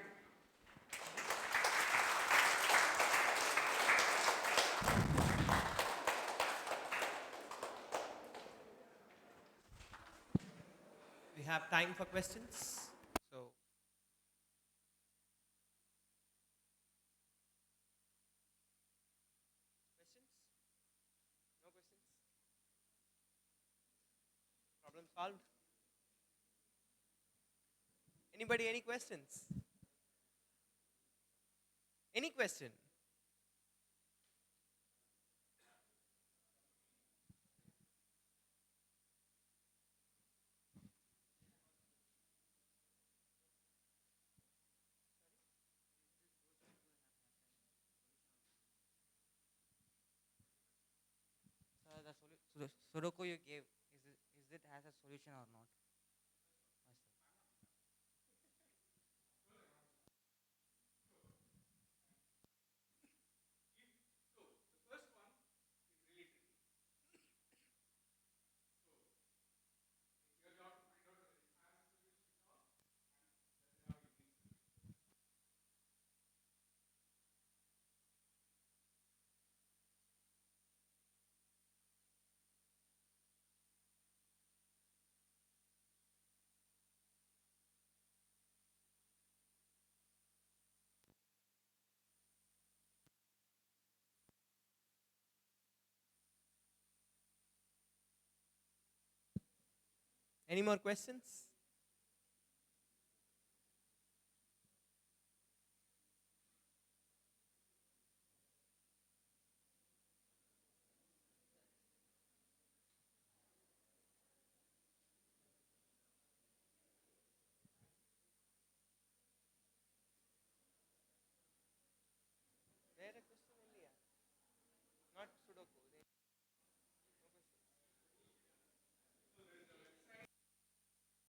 We have time for questions. So, questions? No questions? Problem solved? Anybody, any questions? Any question? The Sudoku you gave, is it has a solution or not? Any more questions?